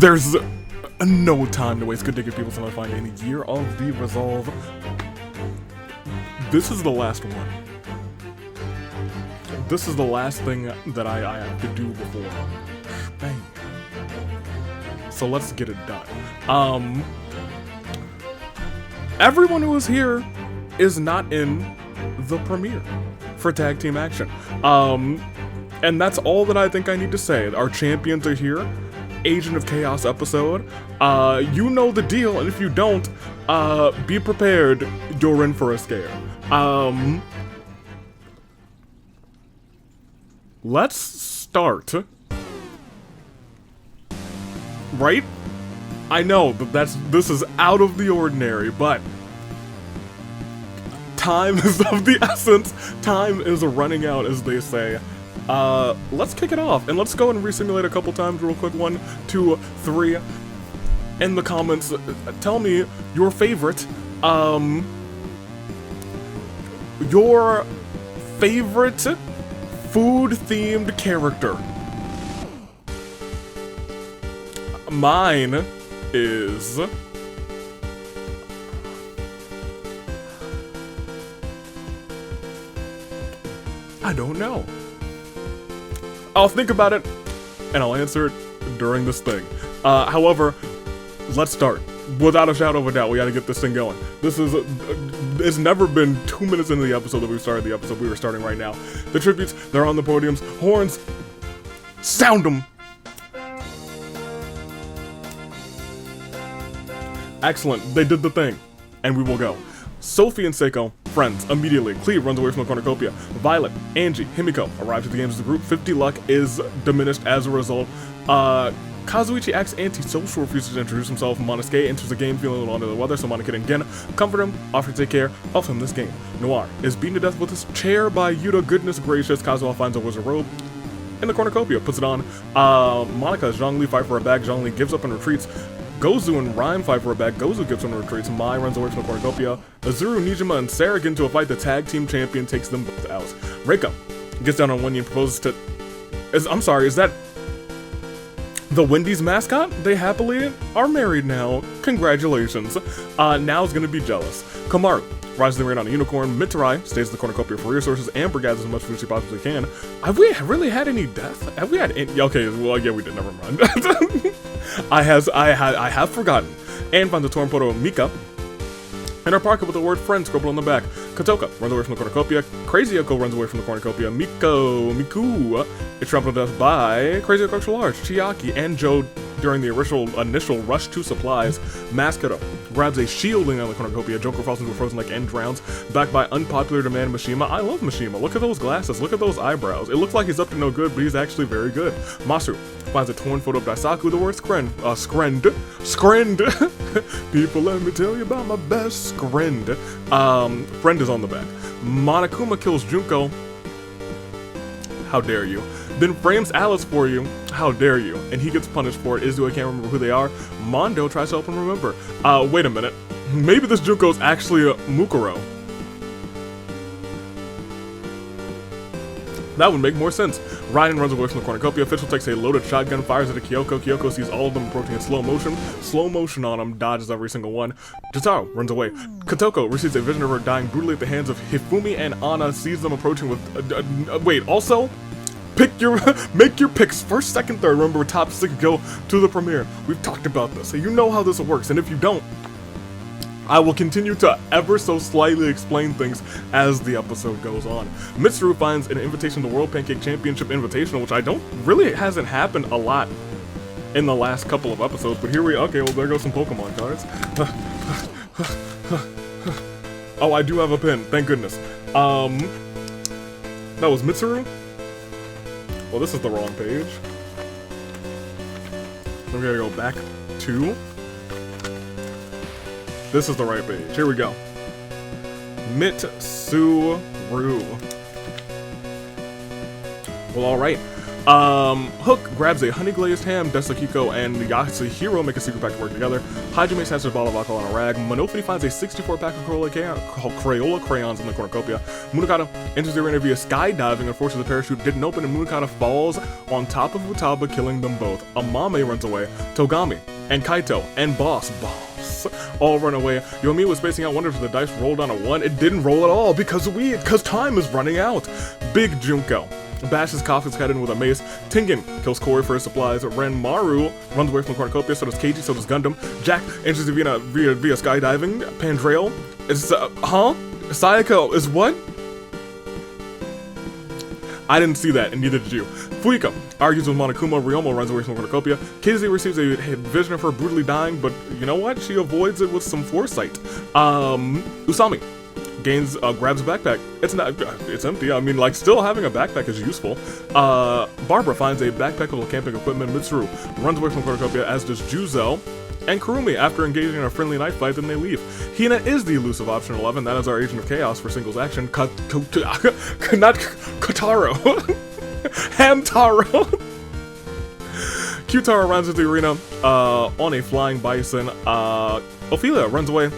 There's no time to waste. Good day, good people. So I find in the year of the resolve. This is the last one. This is the last thing that I have to do before. Bang. So let's get it done. Everyone who is here is not in the premiere for Tag Team Action. And that's all that I think I need to say. Our champions are here. Agent of Chaos episode. You know the deal, and if you don't, be prepared. You're in for a scare. Let's start. Right? I know that this is out of the ordinary, but time is of the essence. Time is running out, as they say. Let's kick it off, and let's go and resimulate a couple times real quick. 1, 2, 3. In the comments, tell me your favorite, food-themed character. Mine is... I don't know. I'll think about it, and I'll answer it during this thing. However, let's start. Without a shadow of a doubt, we gotta get this thing going. This is, it's never been 2 minutes into the episode that we started the episode. We were starting right now. The tributes, they're on the podiums. Horns, sound them. Excellent, they did the thing, and we will go. Sophie and Seiko, friends, immediately. Cleve runs away from the cornucopia. Violet, Angie, Himiko arrive at the games as a group. 50 luck is diminished as a result. Kazuichi acts anti-social, refuses to introduce himself. Monosuke enters the game feeling a little under the weather, so Monosuke and Gen comfort him, offer to take care of him this game. Noir is beaten to death with his chair by Yuta. Goodness gracious, Kazuha finds a wizard robe in the cornucopia, puts it on. Monica, Zhongli fight for a bag. Zhongli gives up and retreats. Gozu and Rhyme fight for a bag. Gozu gives them and retreats. Mai runs away from the cornucopia. Azuru, Nijima, and Sarah get into a fight. The tag team champion takes them both out. Reika gets down on one knee and proposes to... I'm sorry, is that the Wendy's mascot? They happily are married now. Congratulations. Now's gonna be jealous. Kamaru rises the ring on a unicorn. Mitarai stays in the cornucopia for resources. Amber gathers as much food as she possibly can. Have we really had any death? Have we had any? Okay, well, yeah, we did. Never mind. I have forgotten. Anne finds a torn photo of Mika in her pocket with the word friend scribbled on the back. Kotoka runs away from the cornucopia. Crazy Yoko runs away from the cornucopia. Miku is trampled to death by Crazy Yoko Extra Large, Chiaki, and Joe during the initial rush to supplies. Maskito grabs a shielding on the cornucopia. Joker falls into a frozen lake and drowns. Backed by unpopular demand Mishima. I love Mishima. Look at those glasses. Look at those eyebrows. It looks like he's up to no good, but he's actually very good. Masu finds a torn photo of Daisaku. The word scrend. People, let me tell you about my best friend. Friend is on the back. Monokuma kills Junko. How dare you? Then frames Alice for you. How dare you? And he gets punished for it. Izuo can't remember who they are. Mondo tries to help him remember. Wait a minute. Maybe this Junko's actually a Mukuro. That would make more sense. Raiden runs away from the cornucopia. Official takes a loaded shotgun, fires at a Kyoko. Kyoko sees all of them approaching in slow motion. Slow motion on him, dodges every single one. Jotaro runs away. Kotoko receives a vision of her dying brutally at the hands of Hifumi, and Anna sees them approaching with... wait, also... make your picks first, second, third. Remember, top 6 go to the premiere. We've talked about this, so you know how this works, and if you don't, I will continue to ever so slightly explain things as the episode goes on. Mitsuru finds an invitation to the World Pancake Championship Invitational, which I don't really hasn't happened a lot in the last couple of episodes, but here we okay, well there goes some Pokemon cards. Oh, I do have a pin, thank goodness. That was Mitsuru? Well, this is the wrong page. We're gonna go back to... This is the right page. Here we go. Mitsuru. Well, alright. Hook grabs a honey glazed ham, Desakiko and Yasuhiro make a secret pact to work together. Hajime snatches a bottle of alcohol on a rag. Monofini finds a 64 pack of Crayola crayons in the cornucopia. Munakata enters the arena via skydiving and forces the parachute didn't open, and Munakata falls on top of Futaba, killing them both. Amame runs away. Togami and Kaito and Boss all run away. Yomi was spacing out, wonders if the dice rolled on a 1. It didn't roll at all because time is running out. Big Junko bashes Kafka's head in with a mace. Tengen kills Kori for his supplies. Renmaru runs away from the cornucopia, so does Keiji, so does Gundam. Jack enters the arena via skydiving. Pandrail is, Sayako is what? I didn't see that, and neither did you. Fuyuka argues with Monokuma. Ryomo runs away from the cornucopia. Kizuki receives a vision of her brutally dying, but you know what? She avoids it with some foresight. Usami gains, grabs a backpack. It's empty. I mean, like, still having a backpack is useful. Barbara finds a backpack full of camping equipment. Mitsuru runs away from the cornucopia, as does Juzo. And Kurumi, after engaging in a friendly knife fight, then they leave. Hina is the elusive option 11. That is our agent of chaos for singles action. Not Kotaro. Hamtaro. Kyutaro runs into the arena on a flying bison. Ophelia runs away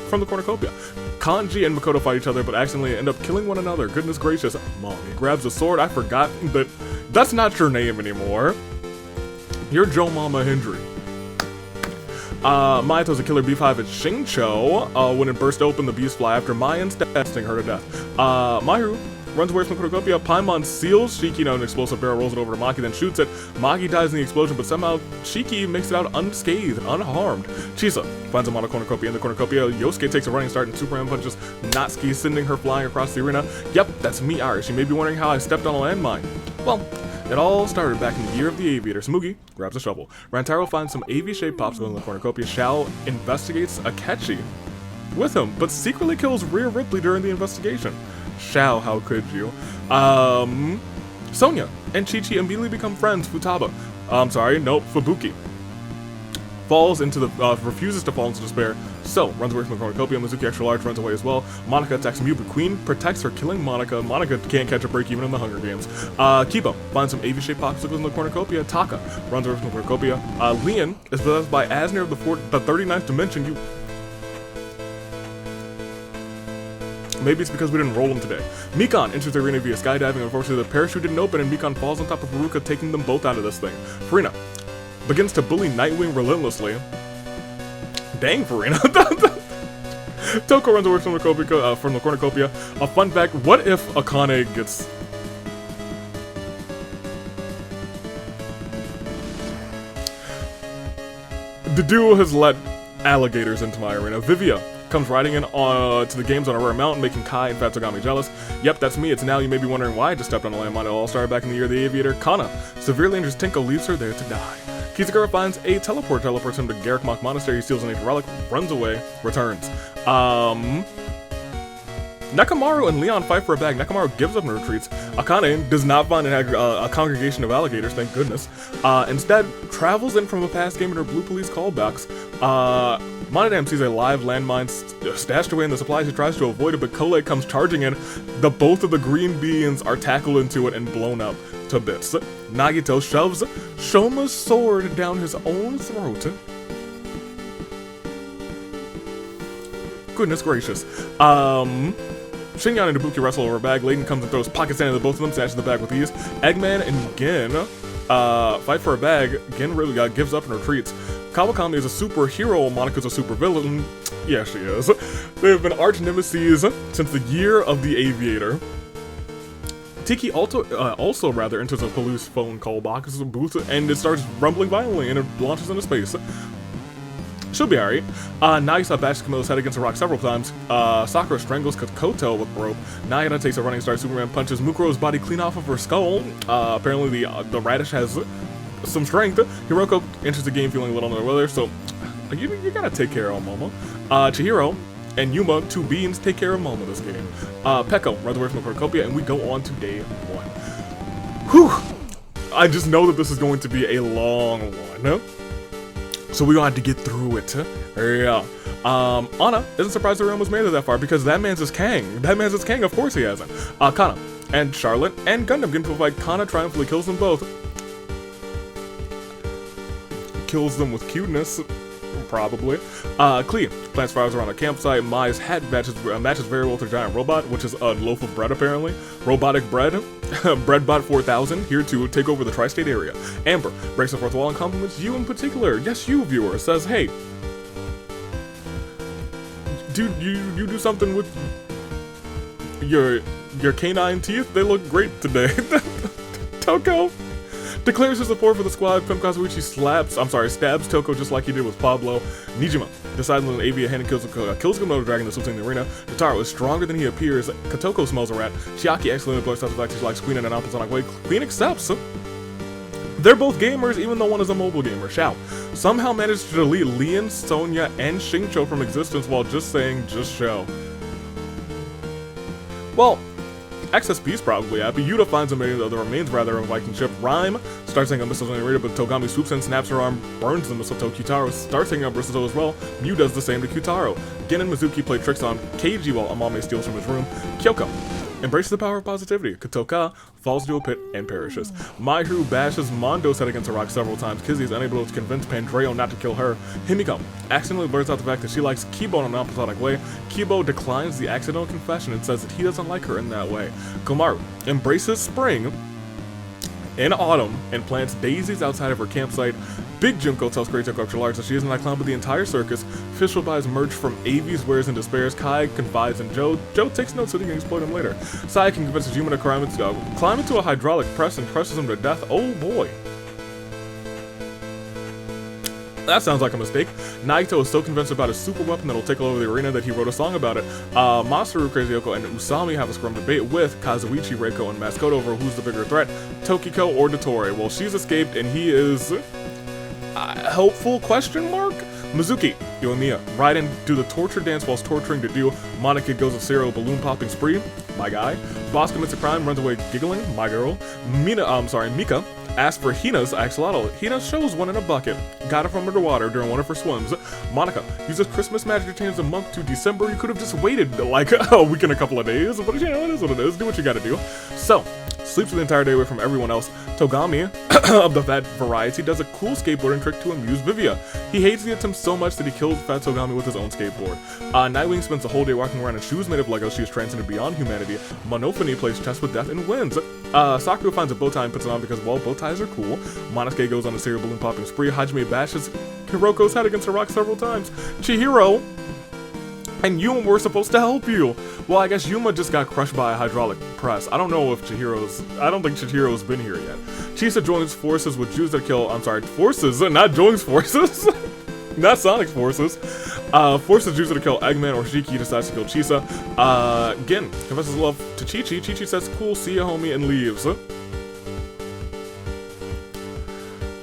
from the cornucopia. Kanji and Makoto fight each other, but accidentally end up killing one another. Goodness gracious. Mommy grabs a sword. I forgot that that's not your name anymore. You're Joe Mama Hendry. Mayato's a killer beehive at Shingcho. When it burst open, the bees fly after Mai, sting her to death. Mahiru runs away from the cornucopia. Paimon seals Shiki on an explosive barrel, rolls it over to Maki, then shoots it. Maki dies in the explosion, but somehow Shiki makes it out unscathed, unharmed. Chisa finds him on a cornucopia. In the cornucopia, Yosuke takes a running start and Superman punches Natsuki, sending her flying across the arena. Yep, that's me, Irish. You may be wondering how I stepped on a landmine. Well, it all started back in the year of the aviator. Smugi grabs a shovel. Rantaro finds some AV-shaped popsicle in the cornucopia. Shao investigates Akechi with him, but secretly kills Rhea Ripley during the investigation. Shao, how could you? Sonya and Chi-Chi immediately become friends. Futaba, Fubuki falls into the, refuses to fall into despair, so runs away from the cornucopia. Mizuki Extra Large runs away as well. Monica attacks Mew, but Queen protects her, killing Monica. Monica can't catch a break even in the Hunger Games. Kiba finds some AV-shaped popsicles in the cornucopia. Taka runs away from the cornucopia. Leon is possessed by Asner of the 39th dimension. Maybe it's because we didn't roll them today. Mikan enters the arena via skydiving. Unfortunately, the parachute didn't open, and Mikan falls on top of Haruka, taking them both out of this thing. Farina begins to bully Nightwing relentlessly. Dang, Farina. Toko runs away from the cornucopia. A fun fact, what if Akane gets... The duo has let alligators into my arena. Vivia comes riding in to the games on a rare mountain, making Kai and Fatsugami jealous. Yep, that's me. It's now. You may be wondering why I just stepped on a landmine. It all started back in the year of the aviator. Kana severely injures Tinko, leaves her there to die. Kizakura finds a teleports him to Garrick Monastery. He steals an ancient relic, runs away, returns. Nakamaru and Leon fight for a bag. Nakamaru gives up and retreats. Akane does not find a congregation of alligators, thank goodness. Instead, travels in from a past game in her Blue Police callbacks. Monodam sees a live landmine stashed away in the supplies. He tries to avoid it, but Kole comes charging in. Both of the green beings are tackled into it and blown up to bits. Nagito shoves Shoma's sword down his own throat. Goodness gracious. Shinyan and Ibuki wrestle over a bag. Layden comes and throws pocket sand into both of them, snatches the bag with ease. Eggman and Gin fight for a bag. Gin really gives up and retreats. Kawakami is a superhero, Monika's a supervillain. Yeah, she is. They have been arch nemesis since the year of the aviator. Tiki also enters a police phone call box booth, and it starts rumbling violently, and it launches into space. She'll be alright. Nagisa bashes Camilla's head against a rock several times. Sakura strangles Koto with a rope. Nayana takes a running start. Superman punches Mukuro's body clean off of her skull. Apparently the radish has some strength. Hiroko enters the game feeling a little under the weather, so you gotta take care of Momo. Chihiro and Yuma, two beans, take care of Momo this game. Pekko runs away from the cornucopia, and we go on to day 1. Whew! I just know that this is going to be a long one. So we gonna have to get through it. Yeah. Anna isn't surprised the realm was made it that far because that man's his Kang. That man's his Kang, of course he hasn't. Kana and Charlotte and Gundam get into a fight. Kana triumphantly kills them both. kills them with cuteness. Probably. Klee plants flowers around a campsite. Mai's hat matches very well to the giant robot, which is a loaf of bread apparently. Robotic bread. Breadbot 4000 here to take over the tri-state area. Amber breaks the fourth wall and compliments you in particular. Yes, you, viewer. Says, hey, dude, you do something with your canine teeth? They look great today. Toko declares his support for the squad. Pimp Kazuichi stabs Toko just like he did with Pablo. Nijima decides on an AV hand and kills a Komodo dragon that's in the arena. Jotaro is stronger than he appears. Katoko smells a rat. Chiaki accidentally blows out the fact she likes Queen in an opposite way. Queen accepts. They're both gamers, even though one is a mobile gamer. Shao somehow managed to delete Lian, Sonya, and Xingqiu from existence while just saying, just Shao. Well, XSP's probably happy. Yuta finds the remains of a Viking ship. Rhyme starts taking up missiles on the arena, but Togami swoops in, snaps her arm, burns the mistletoe. Kyutaro starts taking up mistletoe as well. Mew does the same to Kyutaro. Gin and Mizuki play tricks on Keiji while Amame steals from his room. Kyoko embraces the power of positivity. Kotoka falls into a pit and perishes. Maihu bashes Mondo's head against a rock several times. Kizzy is unable to convince Pandreo not to kill her. Himiko accidentally blurts out the fact that she likes Kibo in an episodic way. Kibo declines the accidental confession and says that he doesn't like her in that way. Komaru embraces spring in autumn and plants daisies outside of her campsite. Big Junko tells Great Toko extra large that she isn't that clown but the entire circus. Fischl buys merch from AV's Wares and Despairs. Kai confides in Joe. Joe takes notes so he can exploit him later. Sai can convince Yuma to climb into a hydraulic press and crushes him to death. Oh boy. That sounds like a mistake. Naito is so convinced about his super weapon that'll take over the arena that he wrote a song about it. Masaru, Crazy Yoko, and Usami have a scrum debate with Kazuichi, Reiko, and Mascot over who's the bigger threat, Tokiko or Dottore. Well, she's escaped and he is... helpful question mark? Mizuki, Yoimiya ride and do the torture dance whilst torturing Dedu. Monica goes a serial balloon popping spree. My guy. Boss commits a crime, runs away giggling. My girl. Mika asks for Hina's axolotl. Hina shows one in a bucket. Got it from underwater during one of her swims. Monica uses Christmas magic to change the month to December. You could have just waited like a week and a couple of days, but you know, it is what it is. Do what you gotta do. So, sleeps the entire day away from everyone else. Togami, of the fat variety, does a cool skateboarding trick to amuse Vivia. He hates the attempt so much that he kills Fat Togami with his own skateboard. Nightwing spends the whole day walking around in shoes made of Lego. She is transcended beyond humanity. Monophony plays chess with death and wins. Sakura finds a bow tie and puts it on because, well, bow ties are cool. Monosuke goes on a serial balloon popping spree. Hajime bashes Hiroko's head against a rock several times. Chihiro and Yuma were supposed to help you. Well, I guess Yuma just got crushed by a hydraulic press. I don't know if I don't think Chihiro's been here yet. Chisa joins forces with Jews that kill, forces, not joins forces. Not Sonic's forces. Forces Jews that kill Eggman or Shiki decides to kill Chisa. Gin confesses love to Chi-Chi. Chi-Chi says, cool, see ya homie, and leaves.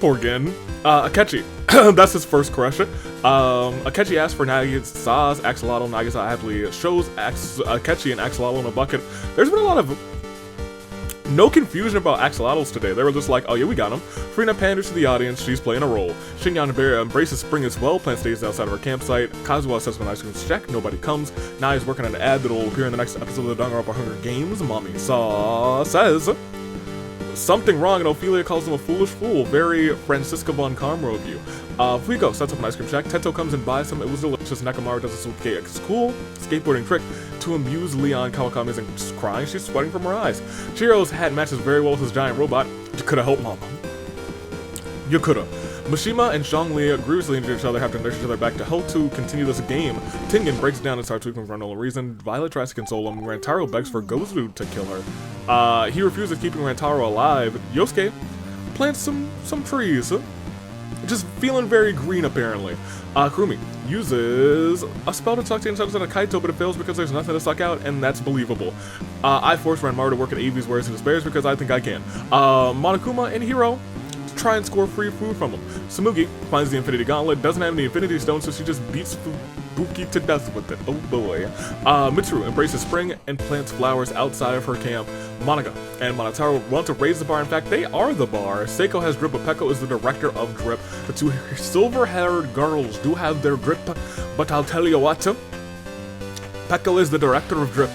Poor Gin. Akechi. That's his first crush. Akechi asks for Nagisa's axolotl. Nagisa happily shows Akechi an axolotl in a bucket. There's been a lot of no confusion about axolotls today. They were just like, oh yeah, we got him. Frina panders to the audience. She's playing a role. Shinyan embraces spring as well. Plants stays outside of her campsite. Kazuha says when ice cream's check, nobody comes. Nai is working on an ad that will appear in the next episode of the Danganronpa Hunger Games. Mommy says something wrong, and Ophelia calls him a foolish fool. Very Francisca von Carmro of you. Fuiko sets up an ice cream shack. Teto comes and buys some. It was delicious. Nakamaru does a cool skateboarding trick to amuse Leon. Kawakami isn't crying. She's sweating from her eyes. Chihiro's hat matches very well with his giant robot. You coulda helped Mama. You coulda. Mishima and Zhongli grievously injure each other, have to nurse each other back to health to continue this game. Tengen breaks down and starts weeping for no reason. Violet tries to console him. Rantaro begs for Gozu to kill her. He refuses, keeping Rantaro alive. Yosuke plants some trees. Just feeling very green, apparently. Kurumi uses a spell to suck the inside of Kaito, but it fails because there's nothing to suck out, and that's believable. I force Ranmaru to work at AV's Wares and Despairs because I think I can. Monokuma and Hiro try and score free food from him. Samugi finds the Infinity Gauntlet, doesn't have any Infinity Stones, so she just beats Fubuki to death with it. Oh boy. Mitsuru embraces spring and plants flowers outside of her camp. Monica and Monotaro want to raise the bar. In fact, they are the bar. Seiko has drip, but Peko is the director of drip. The two silver-haired girls do have their drip, but I'll tell you what. Peko is the director of drip.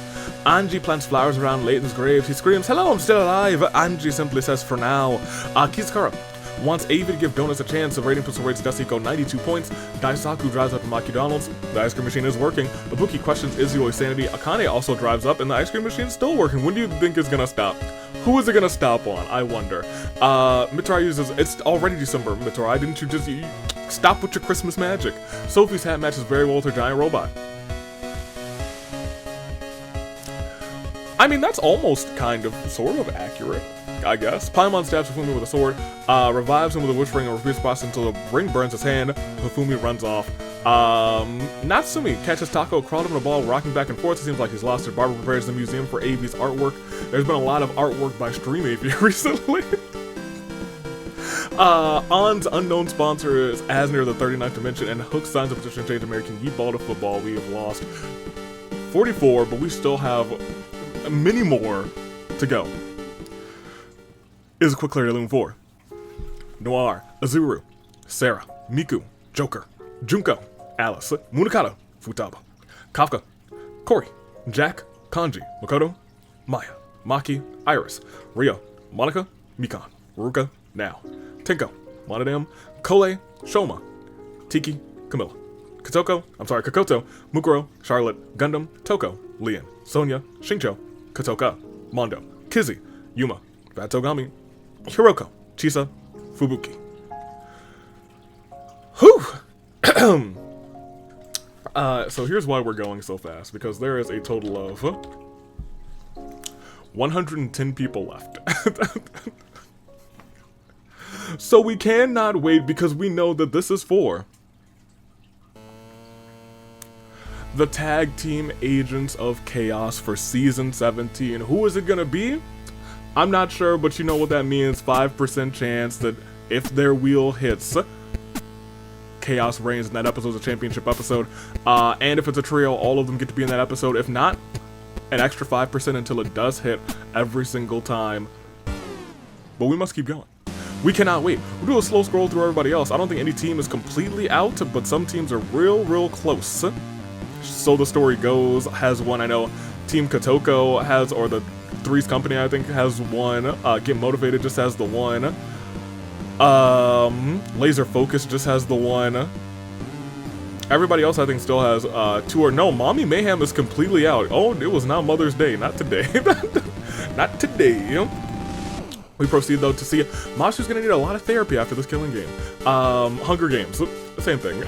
Angie plants flowers around Leighton's grave. He screams, hello, I'm still alive. Angie simply says, for now. Kizukara Wants Avi to give Donuts a chance. The rating pistol rates Desico 92 points. Daisaku drives up to Maki Donald's. The ice cream machine is working. Ibuki questions Izuo's sanity. Akane also drives up, and the ice cream machine is still working. When do you think it's gonna stop? Who is it gonna stop on? I wonder. Mitorai uses, it's already December, Mitorai. Didn't you just stop with your Christmas magic? Sophie's hat matches very well with her giant robot. I mean, that's almost kind of, sort of accurate, I guess. Paimon stabs Hifumi with a sword, revives him with a wish ring and repeats the process until the ring burns his hand. Hifumi runs off. Natsumi catches Tako, crawled him in a ball, rocking back and forth. It seems like he's lost it. Barbara prepares the museum for Avi's artwork. There's been a lot of artwork by Stream Avi recently. On's unknown sponsor is Asner, the 39th Dimension, and Hook signs a petition to change American Yeet Ball to football. We have lost 44, but we still have many more to go. Is a quick clarity loom 4. Noir, Azuru, Sarah, Miku, Joker, Junko, Alice, Munakata, Futaba, Kafka, Kori, Jack, Kanji, Makoto, Maya, Maki, Iris, Rio, Monica, Mikan, Ruka, Now, Tenko, Monodam, Kole, Shoma, Tiki, Camilla, Kokoto, Mukuro, Charlotte, Gundam, Toko, Lian, Sonia, Shincho, Kotoka, Mondo, Kizzy, Yuma, Vatogami, Hiroko, Chisa, Fubuki. Whew! So here's why we're going so fast, because there is a total of 110 people left. So we cannot wait, because we know that this is for the Tag Team Agents of Chaos for Season 17. Who is it gonna be? I'm not sure, but you know what that means. 5% chance that if their wheel hits, Chaos reigns, and that episode's a championship episode. And if it's a trio, all of them get to be in that episode. If not, an extra 5% until it does hit every single time. But we must keep going. We cannot wait. We'll do a slow scroll through everybody else. I don't think any team is completely out, but some teams are real close. So the story goes, has one. I know Team Kotoko has, or the Three's Company, I think, has one. Get Motivated just has the one. Laser Focus just has the one. Everybody else, I think, still has 2 or no. Mommy Mayhem is completely out. Oh, it was not Mother's Day. Not today. Not today. We proceed, though, to see Mashu's gonna need a lot of therapy after this killing game. Hunger Games. Same thing.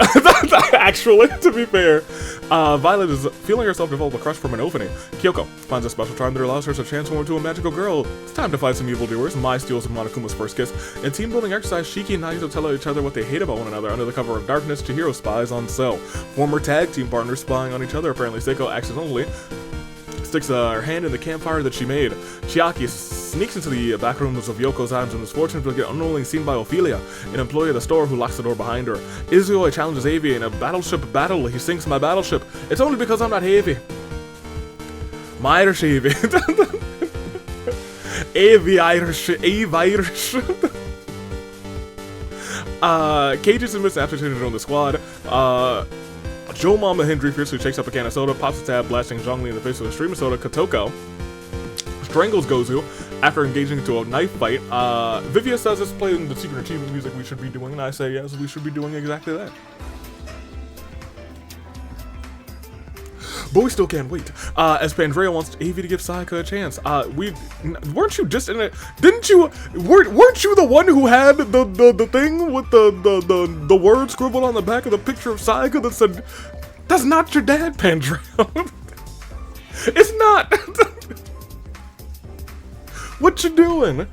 Actually, to be fair. Violet is feeling herself develop a crush for Minofune. Kyoko finds a special charm that allows her to transform into a magical girl. It's time to fight some evildoers. Mai steals Monokuma's first kiss. In team-building exercise, Shiki and Nagito tell each other what they hate about one another. Under the cover of darkness, Chihiro spies on Cell. Former tag team partners spying on each other. Apparently, Seiko accidentally sticks her hand in the campfire that she made. Chiaki sneaks into the back rooms of Yoko's items and is fortunate to get unknowingly seen by Ophelia, an employee of the store who locks the door behind her. Izuo challenges Avi in a battleship battle. He sinks my battleship. It's only because I'm not heavy. My Irish Avi. Avi Irish. Cage submits an application to join the squad. Joe Mama Hendry fiercely shakes up a can of soda, pops a tab, blasting Zhongli in the face with a stream of soda. Kotoko strangles Gozu after engaging into a knife fight. Vivia says it's playing the secret achievement music we should be doing, and I say yes, we should be doing exactly that. But we still can't wait. As Pandrea wants Avi to give Sayaka a chance. Weren't you just in it? Weren't you the one who had the thing with the word scribbled on the back of the picture of Sayaka that said, "That's not your dad, Pandrea." It's not. What you doing?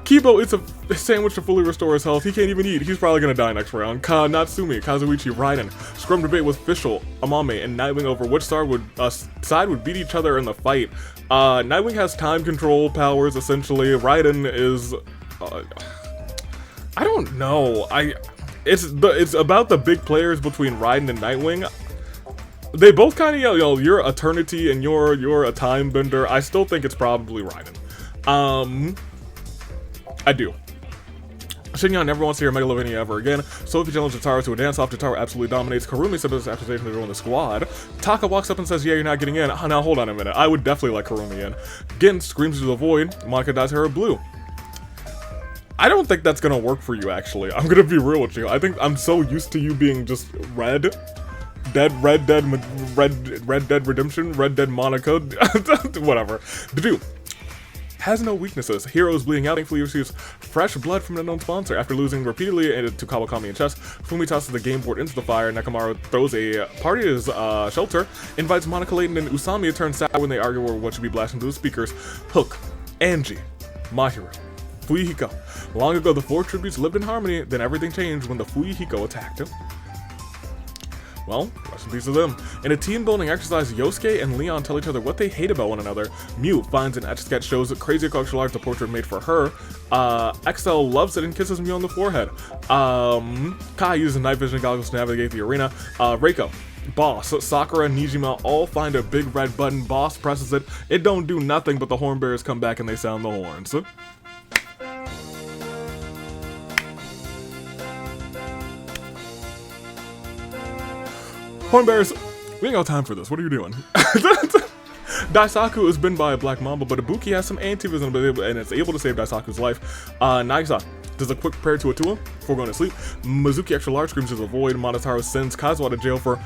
Kibo eats a sandwich to fully restore his health. He can't even eat. He's probably gonna die next round. Natsumi, Kazuichi, Raiden scrum debate with Fischl, Amame, and Nightwing over which side would beat each other in the fight. Nightwing has time control powers essentially. Raiden is, I don't know. It's about the big players between Raiden and Nightwing. They both kind of, you're Eternity and you're a time bender. I still think it's probably Raiden. I do. Shinyan never wants to hear Megalovania ever again. Sophie challenges Taro to a dance-off. Taro absolutely dominates. Karumi submits an accusation to join the squad. Taka walks up and says, "Yeah, you're not getting in." Now, hold on a minute. I would definitely let Karumi in. Gin screams into the void. Monica dyes her blue. I don't think that's gonna work for you, actually. I'm gonna be real with you. I think I'm so used to you being just Red Dead Redemption, Red Dead Monaco, whatever. The dude has no weaknesses. Hero is bleeding out. Thankfully, he receives fresh blood from an unknown sponsor. After losing repeatedly to Kawakami in chess, Fumi tosses the game board into the fire. Nekomaru throws a party at his shelter, invites Monica Layton and Usami to turn sad when they argue over what should be blasted into the speakers. Hook, Angie, Mahiru, Fuyuhiko. Long ago, the four tributes lived in harmony, then everything changed when the Fuyuhiko attacked him. Well, rest in peace to them. In a team-building exercise, Yosuke and Leon tell each other what they hate about one another. Mew finds an etch-a-sketch shows crazy cultural art the portrait made for her. XL loves it and kisses Mew on the forehead. Kai uses night vision goggles to navigate the arena. Reiko, Boss, Sakura, and Nijima all find a big red button. Boss presses it. It don't do nothing, but the horn bearers come back and they sound the horns. Horn bearers, we ain't got time for this. What are you doing? Daisaku is bitten by a black mamba, but Ibuki has some anti-venom and it's able to save Daisaku's life. Nagisa does a quick prayer to Atua before going to sleep. Mizuki extra large screams to the void. Monotaro sends Kazuha to jail for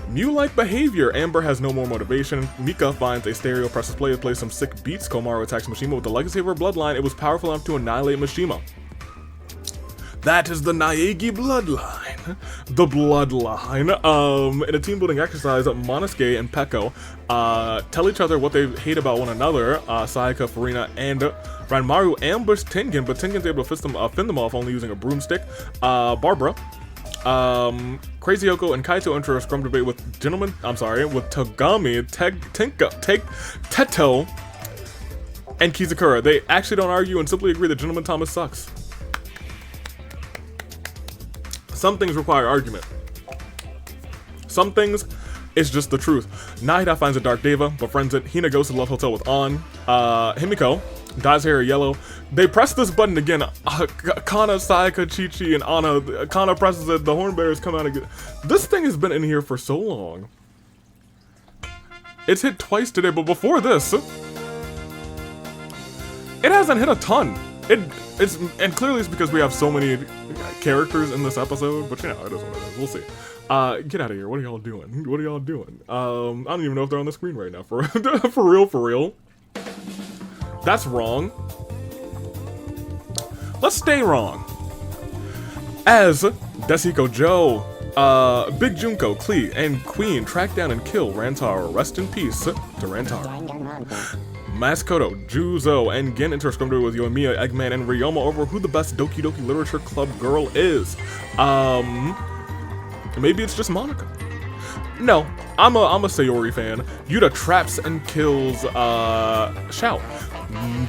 Mew-like behavior. Amber has no more motivation. Mika finds a stereo, presses play to play some sick beats. Komaru attacks Mishima with the legacy of her bloodline. It was powerful enough to annihilate Mishima. That is the Naegi bloodline. The bloodline. In a team building exercise, Monosuke and Peko tell each other what they hate about one another. Sayaka, Furina, and Ranmaru ambush Tengen, but Tengen's able to fend them off only using a broomstick. Barbara, Crazy Yoko, and Kaito enter a scrum debate with Togami, Teto, and Kizakura. They actually don't argue and simply agree that Gentleman Thomas sucks. Some things require argument. Some things, it's just the truth. Nahida finds a Dark Deva, befriends it. Hina goes to the Love Hotel with An. Himiko dyes her hair yellow. They press this button again. Kana, Sayaka, Chi-Chi, and Ana. Kana presses it. The horn bearers come out again. This thing has been in here for so long. It's hit twice today, but before this, it hasn't hit a ton. And clearly it's because we have so many characters in this episode, but you know, it is what it is. We'll see. Get out of here. What are y'all doing? What are y'all doing? I don't even know if they're on the screen right now. For real. That's wrong. Let's stay wrong. As Deshiko Joe, Big Junko, Klee, and Queen track down and kill Rantaro. Rest in peace to Rantaro. Maskoto, Juzo, and Gen enter a scrum with Yoimiya, Eggman, and Ryoma over who the best Doki Doki Literature Club girl is. Maybe it's just Monica. No, I'm a Sayori fan. Yuta traps and kills Shout.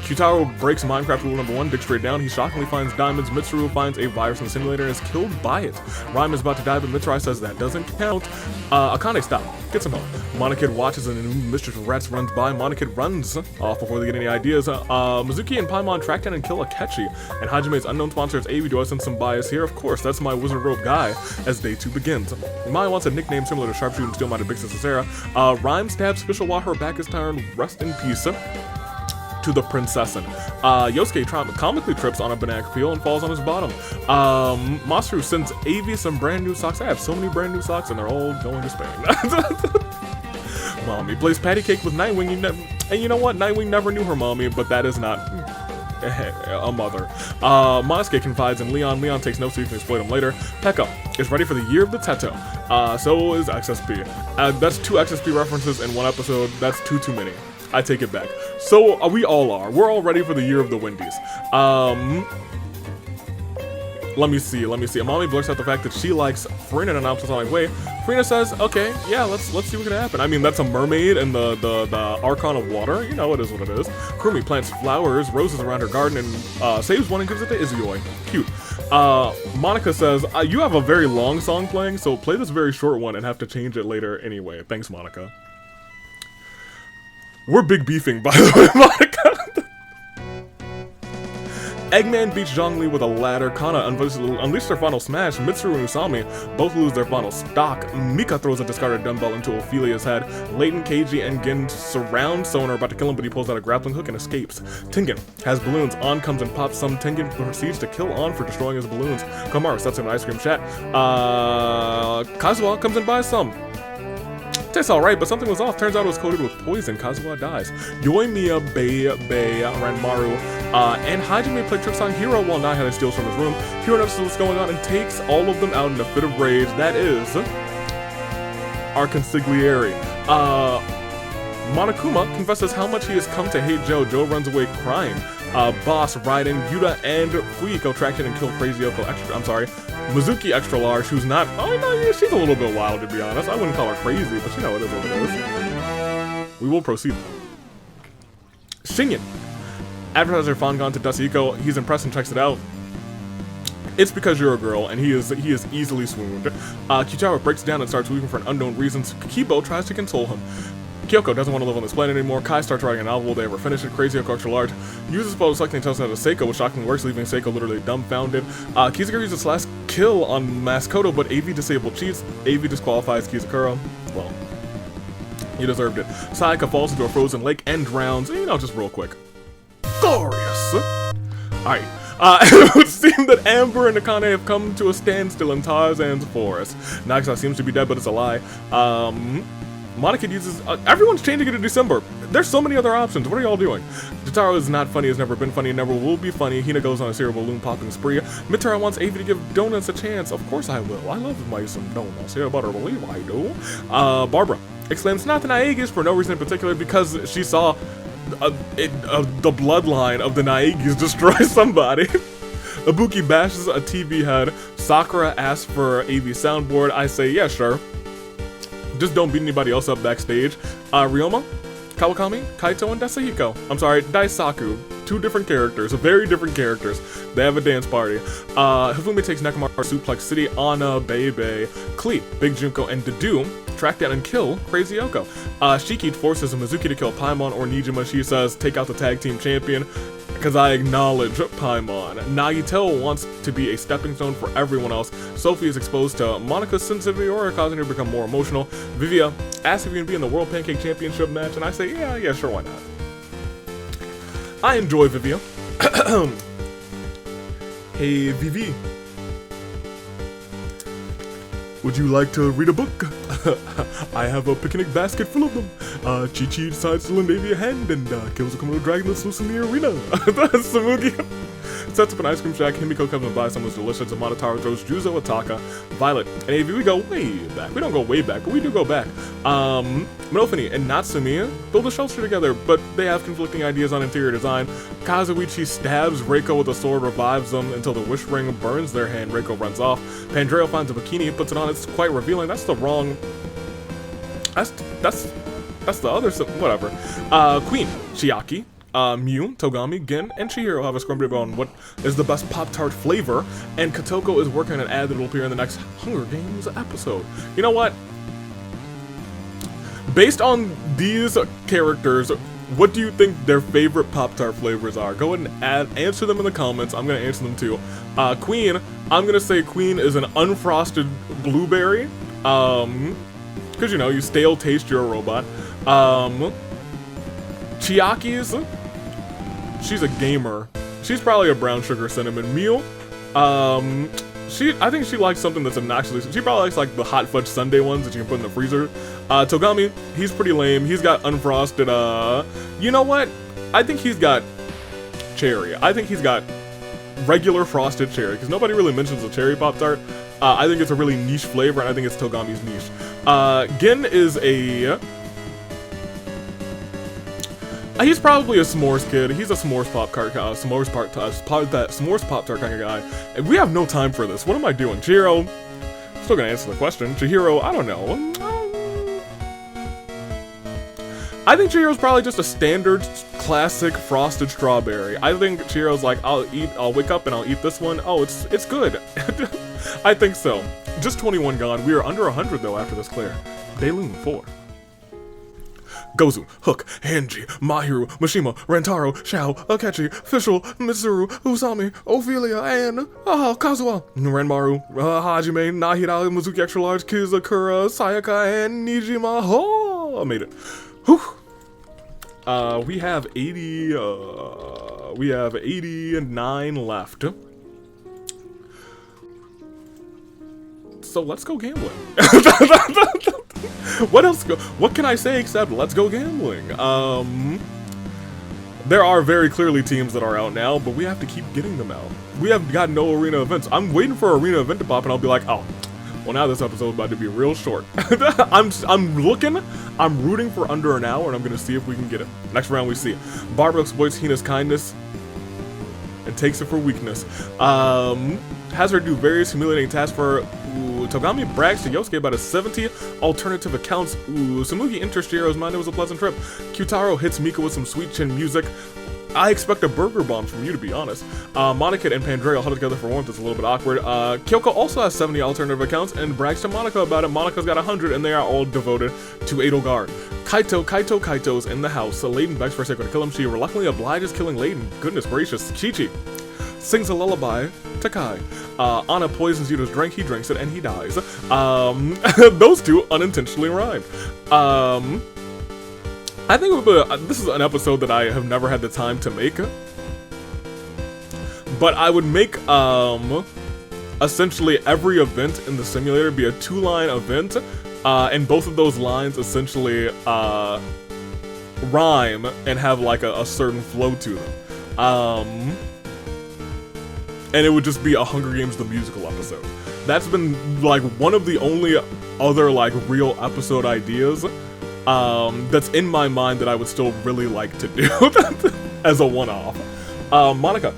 Kyutaro breaks Minecraft rule number 1, digs straight down. He shockingly finds diamonds. Mitsuru finds a virus in the simulator and is killed by it. Rhyme is about to die, but Mitsurai says that doesn't count. Akane, stop. Get some help. Monokid watches and a new mistress of rats runs by. Monokid runs off before they get any ideas. Mizuki and Paimon track down and kill Akechi. And Hajime's unknown sponsor is Avi. Do I sense some bias here? Of course, that's my wizard rope guy as day 2 begins. Mai wants a nickname similar to Sharpshooter and Steel-Minded Big Sister Sarah. Rhyme stabs Fischl while her back is turned. Rest in peace to the princessin. Yosuke comically trips on a banana peel and falls on his bottom. Masaru sends Avi some brand new socks. I have so many brand new socks and they're all going to Spain. Mommy plays patty cake with Nightwing. And you know what? Nightwing never knew her mommy, but that is not a mother. Monosuke confides in Leon. Leon takes notes so you can exploit him later. Pekka is ready for the year of the Teto. So is XSP. That's 2 XSP references in one episode. That's too many. I take it back. So we all are. We're all ready for the year of the Wendy's. Let me see. Amami blurts out the fact that she likes Furina in an opposite way. Furina says, okay, yeah, let's see what can happen. I mean, that's a mermaid and the Archon of water. You know, it is what it is. Kurumi plants flowers, roses around her garden, and saves one and gives it to Izuyoi. Cute. Monica says, you have a very long song playing, so play this very short one and have to change it later anyway. Thanks, Monica. We're big beefing, by the way, Monica. Eggman beats Zhongli with a ladder. Kana unleashed their final smash. Mitsuru and Usami both lose their final stock. Mika throws a discarded dumbbell into Ophelia's head. Leighton, Keiji, and Gin surround Sonar, about to kill him, but he pulls out a grappling hook and escapes. Tengen has balloons. On comes and pops some. Tengen proceeds to kill On for destroying his balloons. Komaru sets him an ice cream chat. Kazuha comes and buys some. Tastes alright, but something was off. Turns out it was coated with poison. Kazuha dies. Yoimiya, Bei, Ranmaru, and Hajime play tricks on Hiro while Nihide steals from his room. Hiro notices what's going on and takes all of them out in a fit of rage. That is our consigliere. Monokuma confesses how much he has come to hate Joe. Joe runs away crying. Boss, Raiden, Yuta, and Fuyiko track in and kill Crazy Yoko Mizuki extra large, who's not. Oh no, yeah, she's a little bit wild to be honest. I wouldn't call her crazy, but you know it is what it is. We will proceed. Shingen. Advertiser Fangon to Dasuiko. He's impressed and checks it out. It's because you're a girl, and he is easily swooned. Kichawa breaks down and starts weeping for an unknown reason. Kibo tries to console him. Kyoko doesn't want to live on this planet anymore. Kai starts writing a novel. They ever finish it. Crazy Yoko extra large uses bow selecting tells out to Seiko, which shockingly works, leaving Seiko literally dumbfounded. Kizakura uses his last kill on Maskoto, but AV disabled cheats. AV disqualifies Kizakura. Well, he deserved it. Sayaka falls into a frozen lake and drowns. You know, just real quick. Glorious. Alright. It would seem that Amber and Akane have come to a standstill in Tarzan's forest. Nagisa seems to be dead, but it's a lie. Monokid uses. Everyone's changing it to December. There's so many other options. What are y'all doing? Jotaro is not funny, has never been funny, and never will be funny. Hina goes on a serial balloon popping spree. Mitara wants Avi to give donuts a chance. Of course I will. I love my some donuts. Yeah, better believe I do. Barbara exclaims, not the Naegis, for no reason in particular, because she saw the bloodline of the Naegis destroy somebody. Ibuki bashes a TV head. Sakura asks for AV soundboard. I say, yeah, sure. Just don't beat anybody else up backstage. Ryoma, Kawakami, Kaito, and Dasuhiko. I'm sorry, Daisaku. Two different characters, very different characters. They have a dance party. Hifumi takes Nekomaru Suplex City, Anna, Bebe, Klee, Big Junko, and Dedu track down and kill Crazy Yoko. Shiki forces Mizuki to kill Paimon or Nijima. She says, take out the tag team champion, because I acknowledge Paimon. Nagito wants to be a stepping stone for everyone else. Sophie is exposed to Monika's sensitivity or causing her to become more emotional. Vivia asks if you can be in the World Pancake Championship match, and I say, yeah, sure, why not? I enjoy Vivia. Hey, Vivi. Would you like to read a book? I have a picnic basket full of them. Chi-Chi decides to lend Avi a hand and kills a Komodo dragon that's loose in the arena. That's Samugi. Sets up an ice cream shack. Himiko comes and buys someone's delicious. And Monotaro throws Juzo, Ataka, Violet, and Avi. We go way back. We don't go way back, but we do go back. Monofini and Natsumi build a shelter together, but they have conflicting ideas on interior design. Kazuichi stabs Reiko with a sword, revives them until the wish ring burns their hand. Reiko runs off. Pandreo finds a bikini, puts it on. It's quite revealing. That's the wrong. That's the other. Whatever. Queen Chiaki, Mew, Togami, Gin, and Chihiro have a scrum on what is the best Pop-Tart flavor, and Kotoko is working on an ad that will appear in the next Hunger Games episode. You know what? Based on these characters, what do you think their favorite Pop-Tart flavors are? Go ahead and answer them in the comments. I'm going to answer them too. Queen, I'm going to say Queen is an unfrosted blueberry. Because, you know, you stale taste, you're a robot. Chiaki's, she's a gamer. She's probably a brown sugar cinnamon meal. I think she likes something that's obnoxiously. She probably likes like the hot fudge sundae ones that you can put in the freezer. Togami, he's pretty lame. He's got unfrosted. You know what? I think he's got cherry. I think he's got regular frosted cherry because nobody really mentions the cherry Pop-Tart. I think it's a really niche flavor, and I think it's Togami's niche. Gin is a. He's probably a s'mores kid. He's a s'mores Pop-Tart s'mores Pop-Tart kind of guy. And we have no time for this. What am I doing? Chihiro, still gonna answer the question. Chihiro, I don't know. I think Chihiro's probably just a standard, classic frosted strawberry. I think Chihiro's like, I'll wake up and I'll eat this one. Oh, it's good. I think so. Just 21 gone. We are under 100 though after this clear. Daylune 4. Gozu, Hook, Hanji, Mahiru, Mishima, Rantaro, Shao, Akechi, Fischl, Mitsuru, Usami, Ophelia, and Kazuha, Ranmaru, Hajime, Nahida, Mizuki Extra Large, Kizakura, Sayaka, and Nijima. Oh, I made it. Whew. We have 89 left. So let's go gambling. What else? What can I say except let's go gambling? There are very clearly teams that are out now, but we have to keep getting them out. We have got no arena events. I'm waiting for an arena event to pop, and I'll be like, oh, well now this episode is about to be real short. I'm rooting for under an hour, and I'm gonna see if we can get it. Next round we see Barbara exploits Hina's kindness and takes it for weakness. Has her do various humiliating tasks for Togami brags to Yosuke about his 70 alternative accounts. Samugi enters Shiro's mind. It was a pleasant trip. Kyutaro hits Mika with some sweet chin music. I expect a burger bomb from you, to be honest. Monica and Pandrea huddle together for warmth. It's a little bit awkward. Kyoko also has 70 alternative accounts and brags to Monica about it. Monica's got 100, and they are all devoted to Edelgard. Kaito's in the house. Layden begs for Seiko to kill him. She reluctantly obliges killing Layden. Goodness gracious. Chi-Chi sings a lullaby to Kai. Anna poisons Yuto's drink. He drinks it, and he dies. Those two unintentionally rhymed. I think this is an episode that I have never had the time to make, but I would make essentially every event in the simulator be a 2-line event, and both of those lines essentially rhyme and have like a certain flow to them, and it would just be a Hunger Games the musical episode. That's been like one of the only other like real episode ideas that's in my mind that I would still really like to do as a one-off. Monica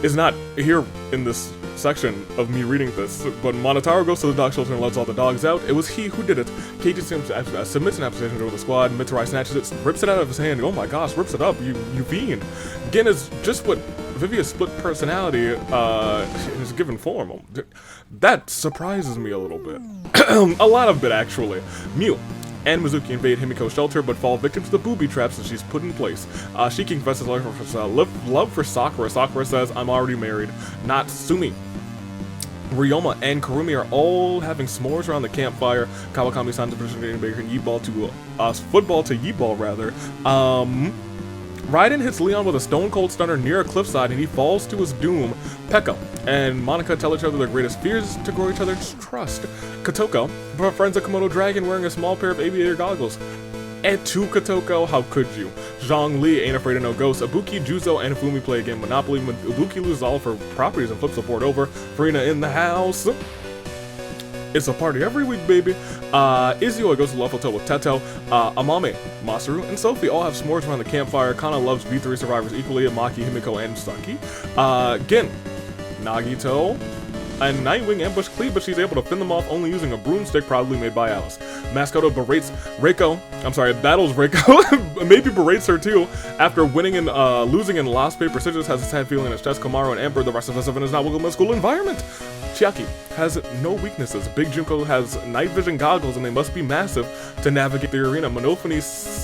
is not here in this section of me reading this, but Monotaro goes to the dog shelter and lets all the dogs out. It was he who did it. Keiji submits an application to the squad. Mitsurai snatches it, rips it out of his hand. Oh my gosh, rips it up, you fiend. Gin is just what Vivia's split personality is given form. That surprises me a little bit. A lot of it, actually. Mew and Mizuki invade Himiko's shelter, but fall victim to the booby traps that she's put in place. She confesses love for Sakura. Sakura says, I'm already married. Not Sumi. Ryoma and Kurumi are all having s'mores around the campfire. Kawakami-san's appreciating Baker Yeetball to football to Yeetball, rather. Raiden hits Leon with a stone cold stunner near a cliffside, and he falls to his doom. Pekka and Monica tell each other their greatest fears to grow each other's trust. Kotoko befriends a Komodo dragon wearing a small pair of aviator goggles. And to Kotoko, how could you? Zhongli ain't afraid of no ghosts. Ibuki, Juzo, and Fumi play a game of Monopoly. Ibuki loses all of her properties and flips the board over. Farina in the house. It's a party every week, baby. Izio goes to Love Hotel with Teto. Amame, Masaru, and Sophie all have s'mores around the campfire. Kana loves V3 survivors equally. Maki, Himiko, and Saki. Gin, Nagito, and Nightwing ambush Cleve, but she's able to fend them off only using a broomstick, probably made by Alice. Mascoto berates Reiko. I'm sorry, battles Reiko. Maybe berates her too. After winning and losing in Lost Paper Scissors, has a sad feeling in his chest. Komaru and Amber, the rest of us is not welcome in the school environment. Chiaki has no weaknesses. Big Junko has night vision goggles, and they must be massive to navigate the arena. Monofony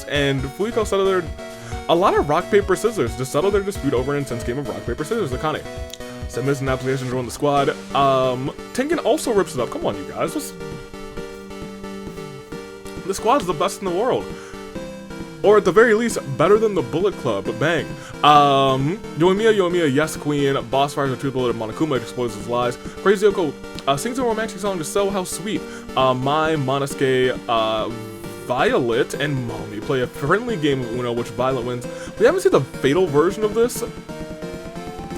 and Fuiko settle a lot of rock paper scissors to settle their dispute over an intense game of rock paper scissors. Akane submits an application to join the squad. Tengen also rips it up. Come on, you guys. The squad's the best in the world. Or at the very least, better than the Bullet Club. Bang. Yoimiya, yes queen. Boss fires a truth bullet at Monokuma, it explodes his lies. Crazy Yoko sings a romantic song to So How Sweet. Mai, Monosuke, Violet, and Mommy play a friendly game of Uno, which Violet wins. We haven't seen the fatal version of this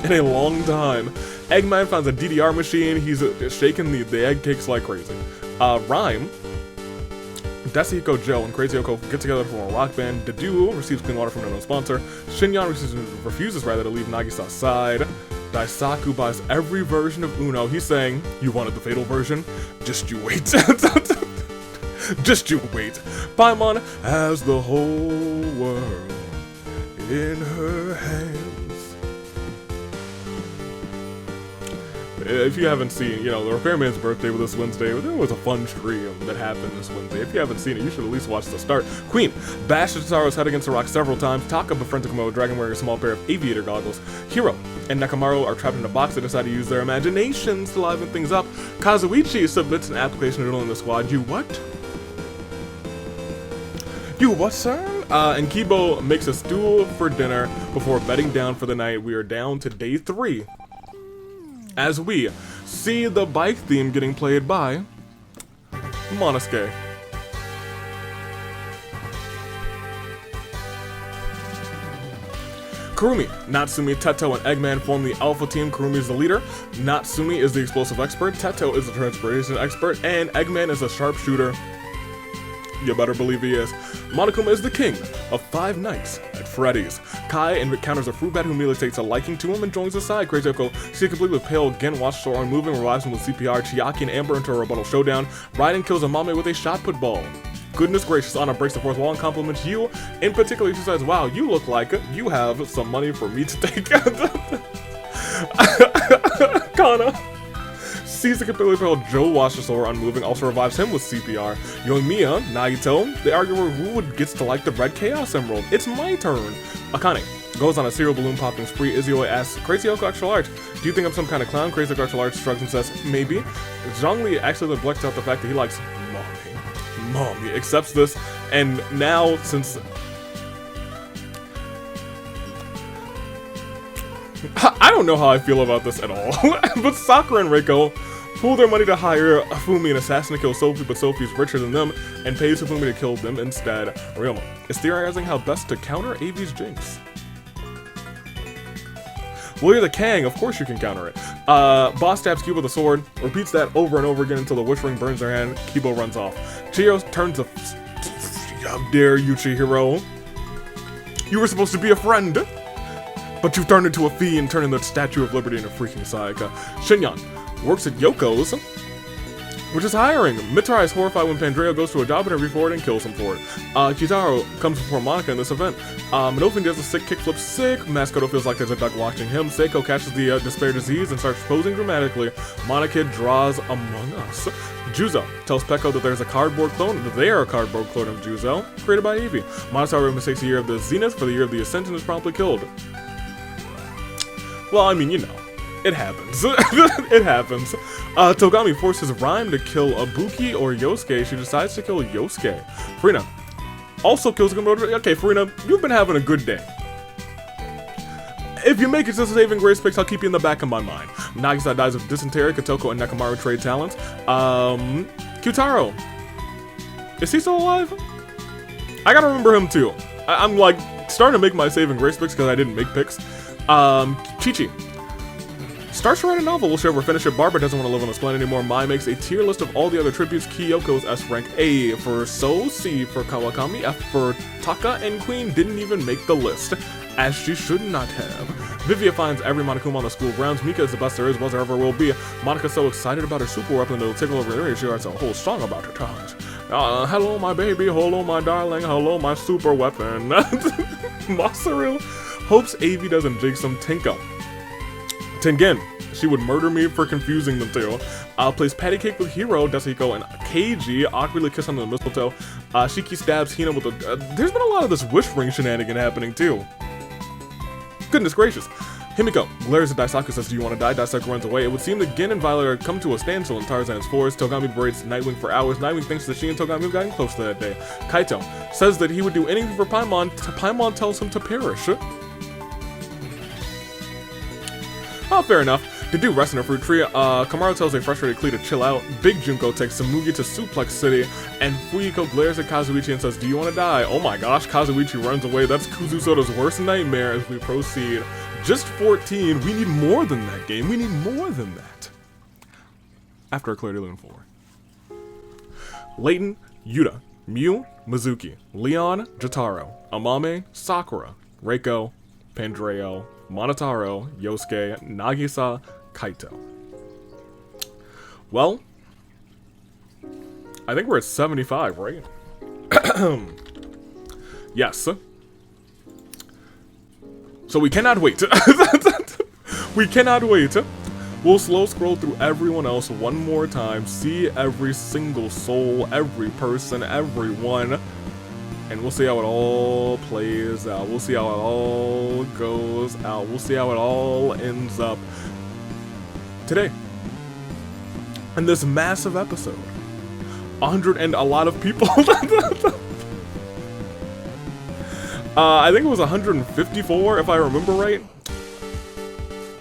in a long time. Eggman finds a DDR machine. He's shaking the egg cakes like crazy. Rhyme, Desihiko Joe, and Crazy Yoko get together to form a rock band. The duo receives clean water from no sponsor. Shinyan refuses to leave Nagisa's side. Daisaku buys every version of Uno. He's saying, you wanted the fatal version? Just you wait. Just you wait. Paimon has the whole world in her hands. If you haven't seen, you know, the Repairman's birthday was this Wednesday. There was a fun stream that happened this Wednesday. If you haven't seen it, you should at least watch the start. Queen bashes Tataro's head against the rock several times. Taka befriends a Komodo dragon wearing a small pair of aviator goggles. Hiro and Nekamaru are trapped in a box. They decide to use their imaginations to liven things up. Kazuichi submits an application to join the squad. You what? You what, sir? And Kibo makes a stew for dinner before bedding down for the night. We are down to day 3. As we see the bike theme getting played by Monosuke. Kurumi, Natsumi, Teto, and Eggman form the Alpha Team. Kurumi is the leader, Natsumi is the explosive expert, Teto is the transportation expert, and Eggman is a sharpshooter. You better believe he is. Monokuma is the king of Five Nights at Freddy's. Kai encounters a fruit bat who immediately takes a liking to him and joins his side. Crazy Yoko sees complete with pale Gen, watches Sora moving, revives him with CPR. Chiaki and Amber into a rebuttal showdown. Raiden kills Amame with a shot put ball. Goodness gracious, Anna breaks the fourth wall and compliments you. In particular, she says, wow, you look like you have some money for me to take. Kana sees the completely pale Joe watches Sora unmoving, also revives him with CPR. Yoimiya, Nagito, they argue over who gets to like the red Chaos Emerald. It's my turn. Akane goes on a serial balloon popping spree. Izzy asks, Crazy Yoko Actual Arts, do you think I'm some kind of clown? Crazy Yoko Actual Arts shrugs and says, maybe. Zhongli actually neglects out the fact that he likes mommy. Mommy accepts this, and now since I don't know how I feel about this at all, but Sakura and Reiko pool their money to hire Fumi, an assassin, to kill Sophie, but Sophie's richer than them and pays Fumi to kill them instead. Ryoma is theorizing how best to counter Avi's jinx. Well, you're the Kang, of course you can counter it. Boss stabs Kibo with a sword, repeats that over and over again until the witch ring burns their hand. Kibo runs off. Chihiro turns to... How dare you, Chihiro? You were supposed to be a friend! But you've turned into a fiend, turning the Statue of Liberty into freaking Sayaka. Shinyan works at Yoko's, which is hiring. Mitsurai is horrified when Pandreo goes to a job interview for it and kills him for it. Kitaro comes before Monika in this event. Minofin does a sick kickflip. Sick. Maskoto feels like there's a duck watching him. Seiko catches the despair disease and starts posing dramatically. Monika draws Among Us. Juzo tells Peko that there's a cardboard clone, that they are a cardboard clone of Juzo, created by Eevee. Monosaur mistakes the year of the Zenith for the year of the Ascent and is promptly killed. Well, I mean, you know, it happens. It happens. Togami forces Rhyme to kill Ibuki or Yosuke. She decides to kill Yosuke. Furina also kills Komodo. Okay, Furina, you've been having a good day. If you make it to saving grace picks, I'll keep you in the back of my mind. Nagisa dies of dysentery. Kotoko and Nekamaru trade talents. Kyutaro. Is he still alive? I gotta remember him too. I'm like starting to make my saving grace picks because I didn't make picks. Chi-Chi starts to write a novel. Will she ever finish it? Barbara doesn't want to live on this planet anymore. Mai makes a tier list of all the other tributes. Kyyoko's S rank. A for So, C for Kawakami, F for Taka, and Queen didn't even make the list, as she should not have. Vivia finds every Monokuma on the school grounds. Mika is the best there is, was there ever will be. Monika's so excited about her super weapon that it'll take over her area. She writes a whole song about her tongues. Hello my baby, hello my darling, hello my super weapon. Masaru hopes Avi doesn't jinx him. Tengen, she would murder me for confusing them two. Plays patty cake with Hiro, Desihiko, and Keiji. Awkwardly kiss on the mistletoe. Shiki stabs Hina with a... there's been a lot of this wish ring shenanigan happening too. Goodness gracious. Himiko glares at Daisaku, says, do you want to die? Daisaku runs away. It would seem that Gin and Violet are come to a standstill in Tarzan's forest. Togami berates Nightwing for hours. Nightwing thinks that she and Togami have gotten close to that day. Kaito says that he would do anything for Paimon. Paimon tells him to perish. Oh, fair enough. They do rest in a fruit tree. Kamaru tells a frustrated Klee to chill out. Big Junko takes Samugi to Suplex City, and Fuyiko glares at Kazuichi and says, do you want to die? Oh my gosh, Kazuichi runs away. That's Kuzusoto's worst nightmare as we proceed. Just 14. We need more than that, game. We need more than that. After a Clear Lune 4. Layton, Yuta, Mew, Mizuki, Leon, Jotaro, Amame, Sakura, Reiko, Pandreo, Monotaro, Yosuke, Nagisa, Kaito. Well, I think we're at 75, right? Yes. So we cannot wait. We cannot wait We'll slow scroll through everyone else one more time, see every single soul, every person, everyone, and we'll see how it all plays out. We'll see how it all goes out. We'll see how it all ends up today. In this massive episode. 100 and a lot of people. I think it was 154 if I remember right.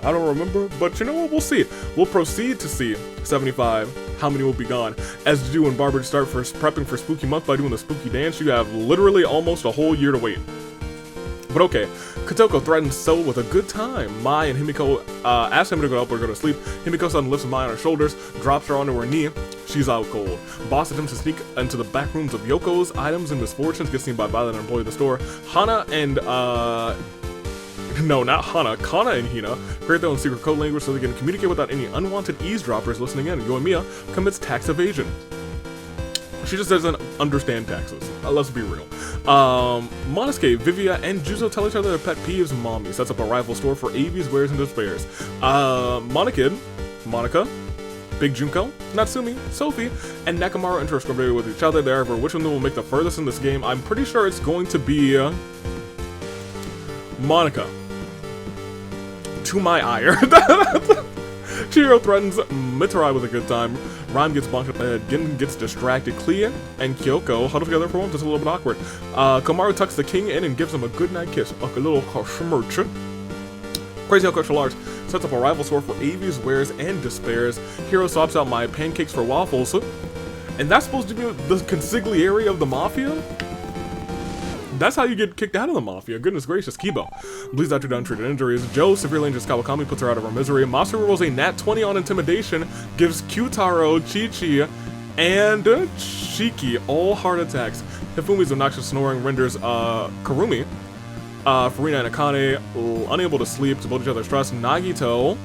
I don't remember, but you know what? We'll see. We'll proceed to see 75. How many will be gone? As Juju and Barbara start prepping for Spooky Month by doing the Spooky Dance, you have literally almost a whole year to wait. But okay, Kotoko threatens So with a good time. Mai and Himiko ask him to go help her go to sleep. Himiko suddenly lifts Mai on her shoulders, drops her onto her knee. She's out cold. Boss attempts to sneak into the back rooms of Yoko's items and misfortunes, gets seen by Violet, an employee of the store. Hana and no, not Hana, Kana and Hina create their own secret code language so they can communicate without any unwanted eavesdroppers listening in. Yoimiya commits tax evasion. She just doesn't understand taxes. Let's be real. Monosuke, Vivia, and Juzo tell each other their pet peeves. Mommy sets up a rival store for Avies, Wares, and Despairs. Monokid, Monica, Big Junko, Natsumi, Sophie, and Nakamaru enter a scrimmage with each other. Therefore, which one will make the furthest in this game? I'm pretty sure it's going to be Monica. To my ire. Chihiro threatens Mitarai with a good time. Rhyme gets bonked up the head. Gin gets distracted. Clea and Kyoko huddle together for once. It's a little bit awkward. Komaru tucks the king in and gives him a goodnight kiss. A little smirch. Crazy Hell Cultural Arts sets up a rival store for Avies, Wares, and Despairs. Hero swaps out my pancakes for waffles. And that's supposed to be the consigliere of the Mafia? That's how you get kicked out of the Mafia. Goodness gracious. Kibo bleeds out due to untreated injuries. Joe severely injures Kawakami, puts her out of her misery. Masaru rolls a nat 20 on intimidation, gives Kyutaro, Chi-Chi, and Shiki all heart attacks. Hifumi's obnoxious snoring renders Karumi, Farina, and Akane unable to sleep to build each other's trust. Nagito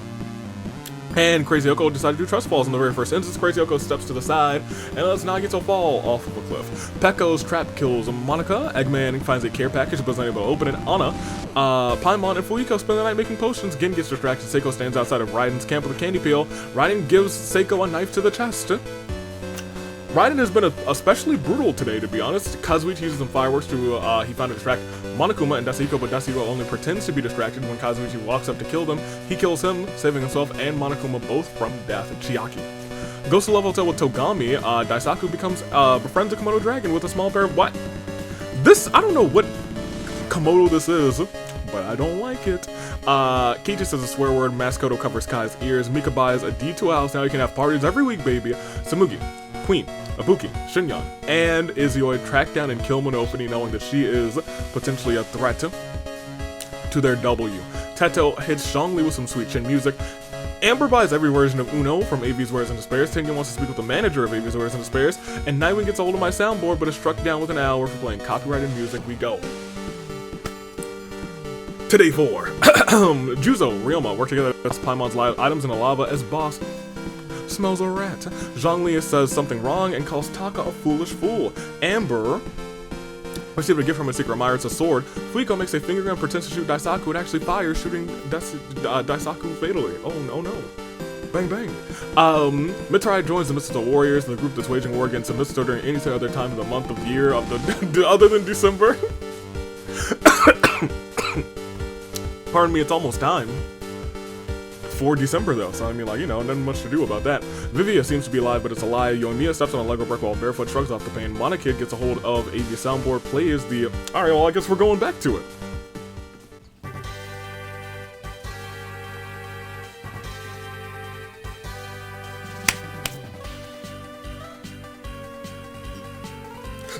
and Crazy Yoko decide to do trust falls in the very first instance. Crazy Yoko steps to the side and lets Nagito fall off of a cliff. Pekko's trap kills Monica. Eggman finds a care package but is unable to open it. Anna, Paimon, and Fuiko spend the night making potions. Gin gets distracted. Seiko stands outside of Raiden's camp with a candy peel. Raiden gives Seiko a knife to the chest. Raiden has been especially brutal today, to be honest. Kazuichi uses some fireworks to, he found to distract Monokuma and Dasahiko, but Dasahiko only pretends to be distracted. When Kazuichi walks up to kill them, he kills him, saving himself and Monokuma both from death. Chiaki goes to Love Hotel with Togami. Daisaku becomes, befriends a Komodo dragon with a small pair of what? This, I don't know what Komodo this is, but I don't like it. Keiichi says a swear word. Maskoto covers Kai's ears. Mika buys a D2 house. Now you can have parties every week, baby. Samugi, Queen, Ibuki, Shinyan, and Izuyoi track down and kill Monopony, knowing that she is potentially a threat to their W. Teto hits strongly with some sweet chin music. Amber buys every version of Uno from Avies, Wares, and Despairs. Tengen wants to speak with the manager of Avies, Wares, and Despairs. And Nightwing gets a hold of my soundboard, but is struck down with an hour for playing copyrighted music. We go. Today 4. Juzo, Ryoma work together as Paimon's live items in a lava as boss. Smells a rat. Zhongli says something wrong and calls Taka a foolish fool. Amber received a gift from a secret admirer. It's a sword. Fuiko makes a finger gun, pretends to shoot Daisaku, and actually fires, shooting Daisaku fatally. Oh no. Bang bang. Mitarai joins the Mistletoe Warriors, the group that's waging war against the Mistletoe during any other time of the month of the year of the other than December. Pardon me, it's almost time for December though, so I mean, like, you know, nothing much to do about that. Vivia seems to be alive, but it's a lie. Yoimiya steps on a Lego brick wall barefoot, shrugs off the pain. Monokid gets a hold of AV soundboard, plays the... Alright, well, I guess we're going back to it.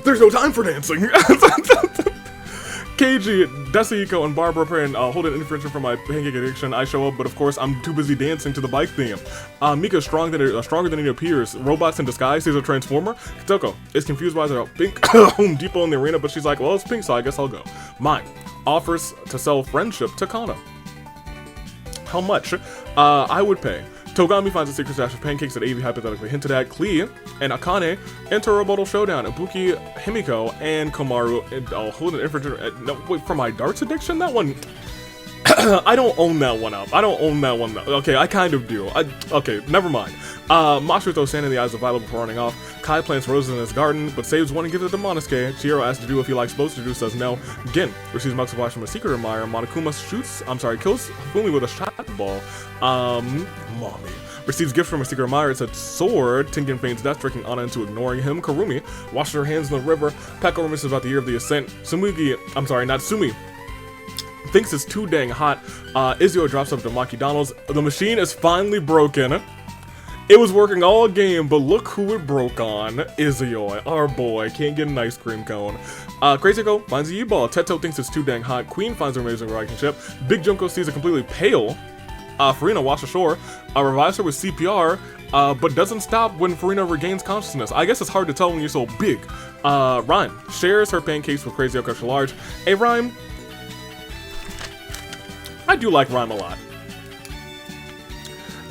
There's no time for dancing! Keiji, Dasahiko, and Barbara pray and hold an intervention for my pancake addiction. I show up, but of course I'm too busy dancing to the bike theme. Mika's stronger than he appears. Robots in disguise. He's a transformer. Kotoko is confused by the pink Home Depot in the arena, but she's like, well, it's pink, so I guess I'll go. Mine offers to sell friendship to Kana. How much? I would pay. Togami finds a secret stash of pancakes that Avi hypothetically hinted at. Klee and Akane enter a rebuttal showdown. Ibuki, Himiko, and Komaru hold an infringement. No, wait, for my darts addiction? That one. I don't own that one up. I don't own that one. Okay, I kind of do. Okay, never mind. Masaru throws sand in the eyes of Violet before running off. Kai plants roses in his garden, but saves one and gives it to Monosuke. Chihiro asks to do if he likes both to do, says no. Gin receives Max Flash from a secret admirer. Monokuma kills Hifumi with a shot ball. Mommy receives gift from a secret admirer. It's a sword. Tengen feigns death, tricking Anna into ignoring him. Karumi washes her hands in the river. Peko reminisces about the year of the ascent. Sumi thinks it's too dang hot. Izio drops up to Maki Donald's. The machine is finally broken. It was working all game, but look who it broke on. Izio, our boy, can't get an ice cream cone. Crazy Go finds a U-ball. Teto thinks it's too dang hot. Queen finds her amazing relationship. Big Junko sees it completely pale. Farina washes ashore, revives her with CPR, but doesn't stop when Farina regains consciousness. I guess it's hard to tell when you're so big. Rhyme shares her pancakes with Crazy Go extra large. Hey, Rhyme. I do like Rhyme a lot.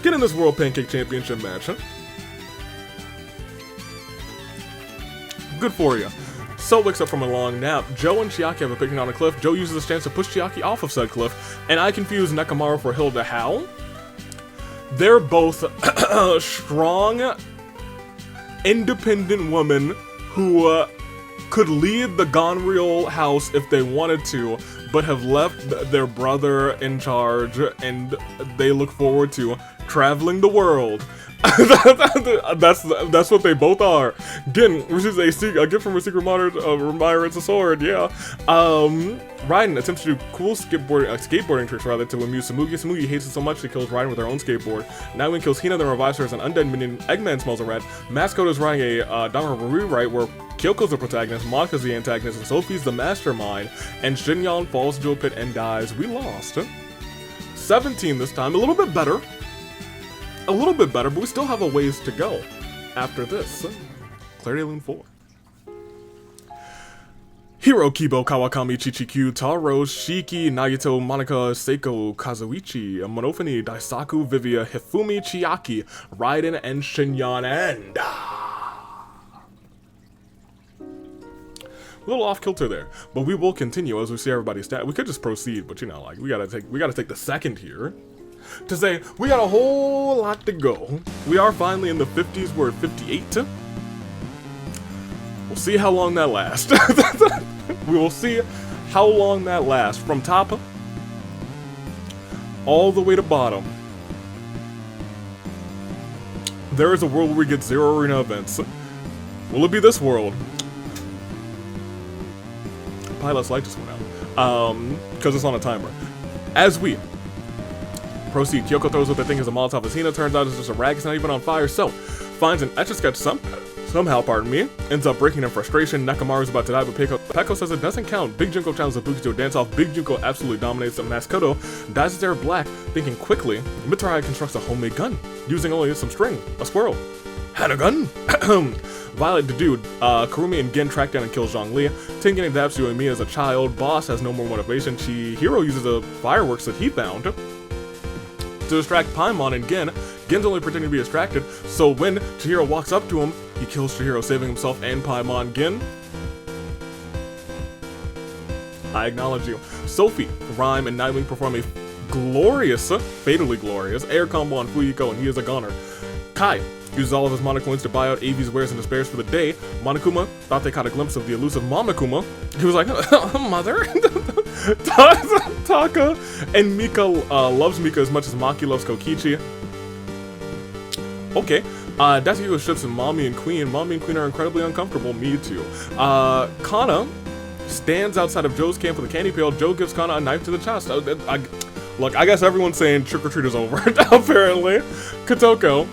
Get in this World Pancake Championship match, huh? Good for you. So wakes up from a long nap. Joe and Chiaki have a picnic on a cliff. Joe uses this chance to push Chiaki off of said cliff, and I confuse Nekomaru for Hilda How. They're both strong, independent women who could lead the Gonreal house if they wanted to, but have left their brother in charge, and they look forward to traveling the world. That's what they both are. Gin receives a gift from a secret admirer. It's a sword, yeah. Raiden attempts to do cool skateboarding tricks rather to amuse Tsumugi. Tsumugi hates it so much she kills Raiden with her own skateboard. Nightwing kills Hina, then revives her as an undead minion. Eggman smells a rat. Mascot is riding a Danganronpa rewrite where Kyoko's the protagonist, Monika's the antagonist, and Sophie's the mastermind. And Shinyon falls into a pit and dies. We lost. 17 this time, a little bit better. But we still have a ways to go after this. Clarity Lune 4. Hiro, Kibo, Kawakami, Chichikyu, Taro, Shiki, Nagito, Monika, Seiko, Kazuichi, Monofumi, Daisaku, Vivia, Hifumi, Chiaki, Raiden, and Shinyon, and... A little off kilter there, but we will continue as we see everybody's stat. We could just proceed, but you know, like we gotta take the second here to say we got a whole lot to go. We are finally in the 50s. We're at 58. We'll see how long that lasts. We will see how long that lasts from top all the way to bottom. There is a world where we get 0 arena events. Will it be this world? Pilot's light just went out, because it's on a timer. As we proceed, Kyoko throws what they think is a Molotov as Hina. Turns out it's just a rag, it's not even on fire, so finds an Etch-a-Sketch somehow, pardon me, ends up breaking in frustration. Nekomaru's about to die, but Peko says it doesn't count. Big Junko challenges Ibuki to a dance-off. Big Junko absolutely dominates, and Maskoto dyes his hair black, thinking quickly. Mitsurai constructs a homemade gun, using only some string, a squirrel. Had a gun? Violet the dude, Karumi and Gen track down and kill Zhongli. Tengen adapts to Emi as a child. Boss has no more motivation. Chihiro uses the fireworks that he found to distract Paimon and Gen. Gen's only pretending to be distracted, so when Chihiro walks up to him, he kills Chihiro, saving himself and Paimon. Gen, I acknowledge you. Sophie, Rhyme, and Nightwing perform a glorious, fatally glorious, air combo on Fuyiko, and he is a goner. Kai uses all of his mana coins to buy out AV's wares and despairs for the day. Monokuma thought they caught a glimpse of the elusive Mamakuma. He was like, mother? Taka and Mika loves Mika as much as Maki loves Kokichi. Okay. Datsuko ships in Mommy and Queen. Mommy and Queen are incredibly uncomfortable. Me too. Kana stands outside of Joe's camp with a candy pail. Joe gives Kana a knife to the chest. Look, I guess everyone's saying trick-or-treat is over, apparently. Kotoko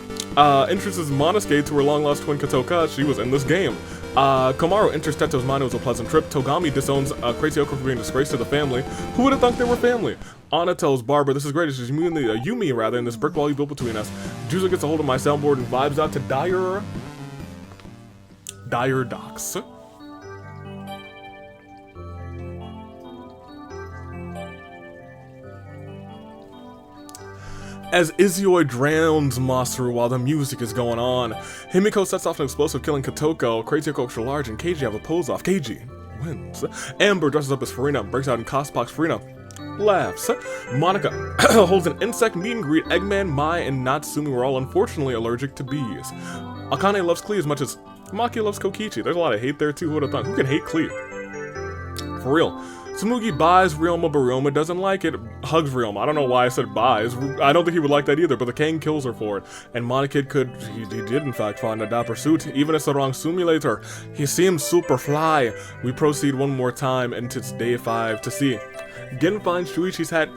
introduces Monosuke to her long-lost twin Kotoka. She was in this game. Komaru enters Teto's mind. It was a pleasant trip. Togami disowns Crazy Oko for being a disgrace to the family. Who would have thought they were family? Anna tells Barbara, this is great. It's just Yumi, rather, in this brick wall you built between us. Juzo gets a hold of my soundboard and vibes out to Dire Docks. As Izoi drowns Masaru while the music is going on, Himiko sets off an explosive, killing Kotoko. Crazy Oko extra large and Keiji have a pose off. Keiji wins. Amber dresses up as Farina, breaks out in Cospox. Farina Laughs. Monica holds an insect meet and greet. Eggman, Mai, and Natsumi were all unfortunately allergic to bees. Akane loves Klee as much as Maki loves Kokichi. There's a lot of hate there too. Who would have thought? Who can hate Klee? For real. Tsumugi buys Ryoma, but Ryoma doesn't like it. Hugs Ryoma. I don't know why I said buys. I don't think he would like that either, but the King kills her for it. And Monokid he did in fact find a dapper suit. Even if it's the wrong simulator, he seems super fly. We proceed one more time into day 5 to see. Gin finds Shuichi's hat,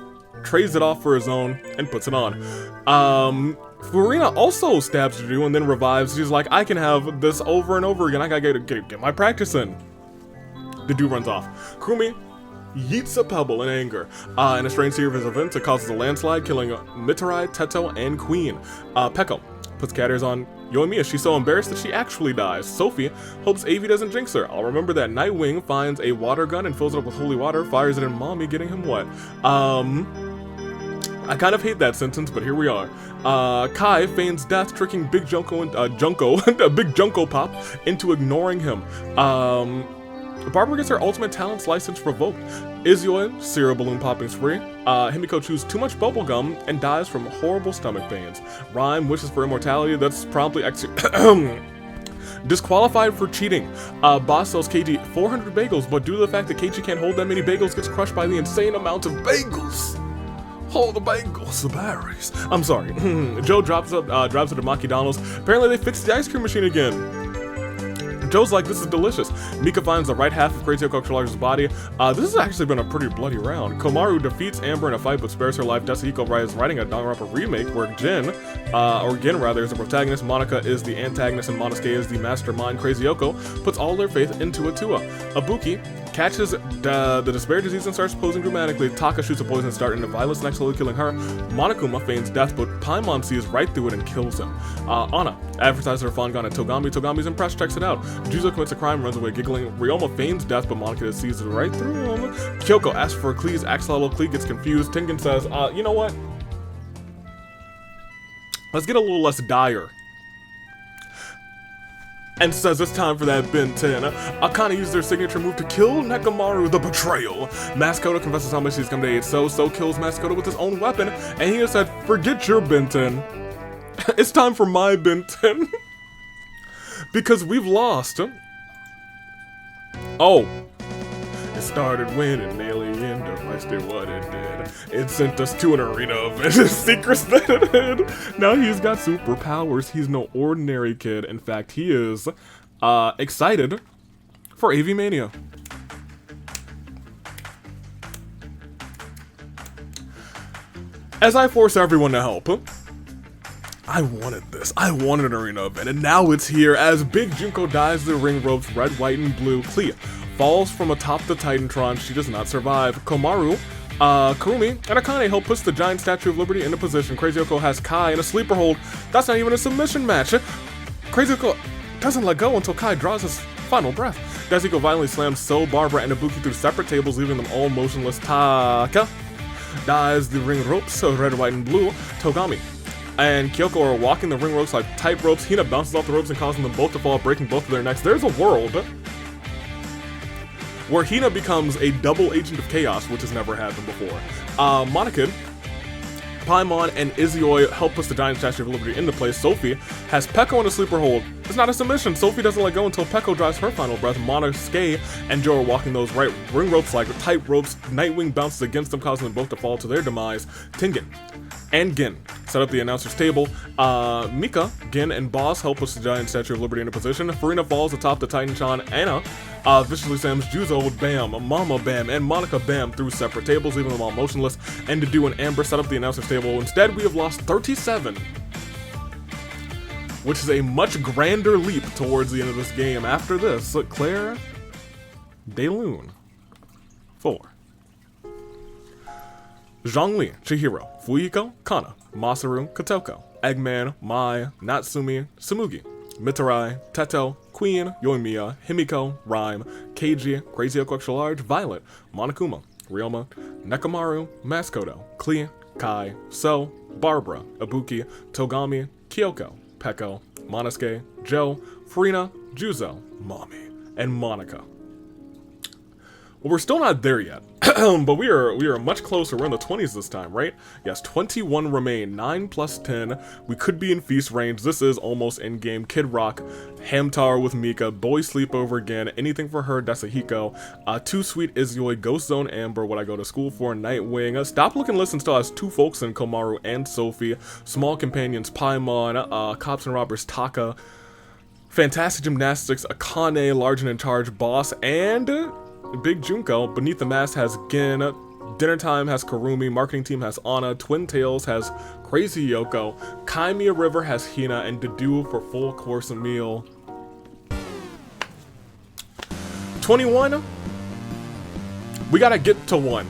trades it off for his own, and puts it on. Furina also stabs Juju and then revives. She's like, I can have this over and over again. I gotta get my practice in. The dude runs off. Kurumi yeets a pebble in anger. In a strange series of events, it causes a landslide, killing Mitarai, Teto, and Queen. Peko puts cat ears on Yoimiya. She's so embarrassed that she actually dies. Sophie hopes Avi doesn't jinx her. I'll remember that. Nightwing finds a water gun and fills it up with holy water, fires it in Mommy, getting him wet. I kind of hate that sentence, but here we are. Kai feigns death, tricking Big Junko and Big Junko Pop into ignoring him. Barbara gets her ultimate talents license revoked. Izuyoi, cereal balloon popping spree. Himiko chews too much bubblegum and dies from horrible stomach pains. Rhyme wishes for immortality, that's promptly disqualified for cheating. Boss sells KG 400 bagels, but due to the fact that KG can't hold that many bagels, gets crushed by the insane amount of bagels. Oh, the bagels, the berries. I'm sorry. Joe drops it to Maki Donald's. Apparently they fixed the ice cream machine again. Joe's like, this is delicious. Mika finds the right half of Crazy Okokular's body. This has actually been a pretty bloody round. Komaru defeats Amber in a fight but spares her life. Dasuhiko is writing a Danganronpa remake where Gin is the protagonist, Monica is the antagonist, and Monosuke is the mastermind. Crazy Oko puts all their faith into Atua. Ibuki catches the despair disease and starts posing dramatically. Taka shoots a poison dart into Violet's next, slowly killing her. Monokuma feigns death, but Paimon sees right through it and kills him. Anna advertises her Fangon at Togami. Togami's impressed, checks it out. Juzo commits a crime, runs away giggling. Ryoma feigns death, but Monica sees it right through him. Kyoko asks for Klee's axolotl. Klee gets confused. Tengen says, you know what? Let's get a little less dire. And says it's time for that Ben 10. Akane used their signature move to kill Nekomaru, the betrayal. Maskoto confesses how much he's come to hate So kills Maskoto with his own weapon, and he has said, forget your Ben 10. It's time for my Ben 10. Because we've lost. Oh. It started when an alien device did what it did. It sent us to an arena of secrets that it hid. Now he's got superpowers. He's no ordinary kid. In fact, he is excited for AV Mania. As I force everyone to help, I wanted this. I wanted an arena event, and now it's here. As Big Junko dives the ring ropes, red, white, and blue, Clea falls from atop the Titantron. She does not survive. Komaru, Kurumi, and Akane help push the giant Statue of Liberty into position. Crazy Oko has Kai in a sleeper hold. That's not even a submission match. Crazy Oko doesn't let go until Kai draws his final breath. Dasuhiko violently slams So, Barbara, and Ibuki through separate tables, leaving them all motionless. Taka dives the ring ropes, red, white, and blue. Togami and Kyoko are walking the ring ropes like tight ropes. Hina bounces off the ropes and causing them both to fall, breaking both of their necks. There's a world where Hina becomes a double agent of chaos, which has never happened before. Monokid, Paimon, and Izuyoi help push the giant Statue of Liberty into place. Sophie has Peko in a sleeper hold. It's not a submission. Sophie doesn't let go until Peko drives her final breath. Monosuke and Joe are walking those right ring ropes like tight ropes. Nightwing bounces against them, causing them both to fall to their demise. Tengen and Gin set up the announcer's table. Mika, Gin, and Boss help push the giant Statue of Liberty into position. Furina falls atop the Titan-chan. Anna viciously slams Juzo with Bam, Mama Bam, and Monica Bam through separate tables, leaving them all motionless. And Dedu and Amber set up the announcer's table. Instead, we have lost 37, which is a much grander leap towards the end of this game. After this, Claire DeLune 4. Zhongli, Chihiro, Fuyiko, Kana, Masaru, Kotoko, Eggman, Mai, Natsumi, Tsumugi, Mitarai, Teto, Queen, Yoimiya, Himiko, Rhyme, Keiji, Crazy Okokular Large, Violet, Monokuma, Ryoma, Nekomaru, Maskoto, Klee, Kai, So, Barbara, Ibuki, Togami, Kyoko, Peko, Monosuke, Joe, Furina, Juzo, Mommy, and Monica. Well, we're still not there yet, but we are much closer. We're in the 20s this time, right? Yes, 21 remain, 9 plus 10. We could be in feast range. This is almost in-game. Kid Rock, Hamtar with Mika, Boy Sleepover again, Anything for Her, Desahiko, Too Sweet Izuyoi, Ghost Zone Amber, What I Go to School For, Nightwing, Stop Looking Listen still has 2 folks in Komaru and Sophie, Small Companions, Paimon, Cops and Robbers, Taka, Fantastic Gymnastics, Akane, Large and in Charge, Boss, and Big Junko. Beneath the Mask has Gin, Dinner Time has Karumi, Marketing Team has Anna, Twin Tails has Crazy Yoko, Kaimiya River has Hina, and Dedu for Full Course Meal. 21, we gotta get to 1.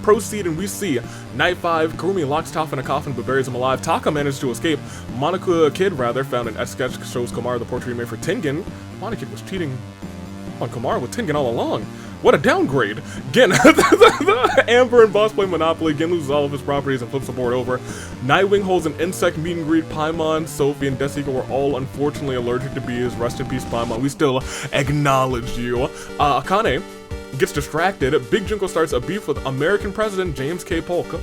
Proceed and we see Night 5, Karumi locks Toph in a coffin but buries him alive. Taka managed to escape. Monaco Kid rather found an sketch shows Komaru the portrait he made for Tengen. Monaco was cheating on Komaru with Tengen all along. What a downgrade! Again, Amber and Boss play Monopoly. Gin loses all of his properties and flips the board over. Nightwing holds an insect meet and greet. Paimon, Sophie, and Desika were all unfortunately allergic to bees. Rest in peace, Paimon. We still acknowledge you. Akane gets distracted. Big Junko starts a beef with American President James K. Polk.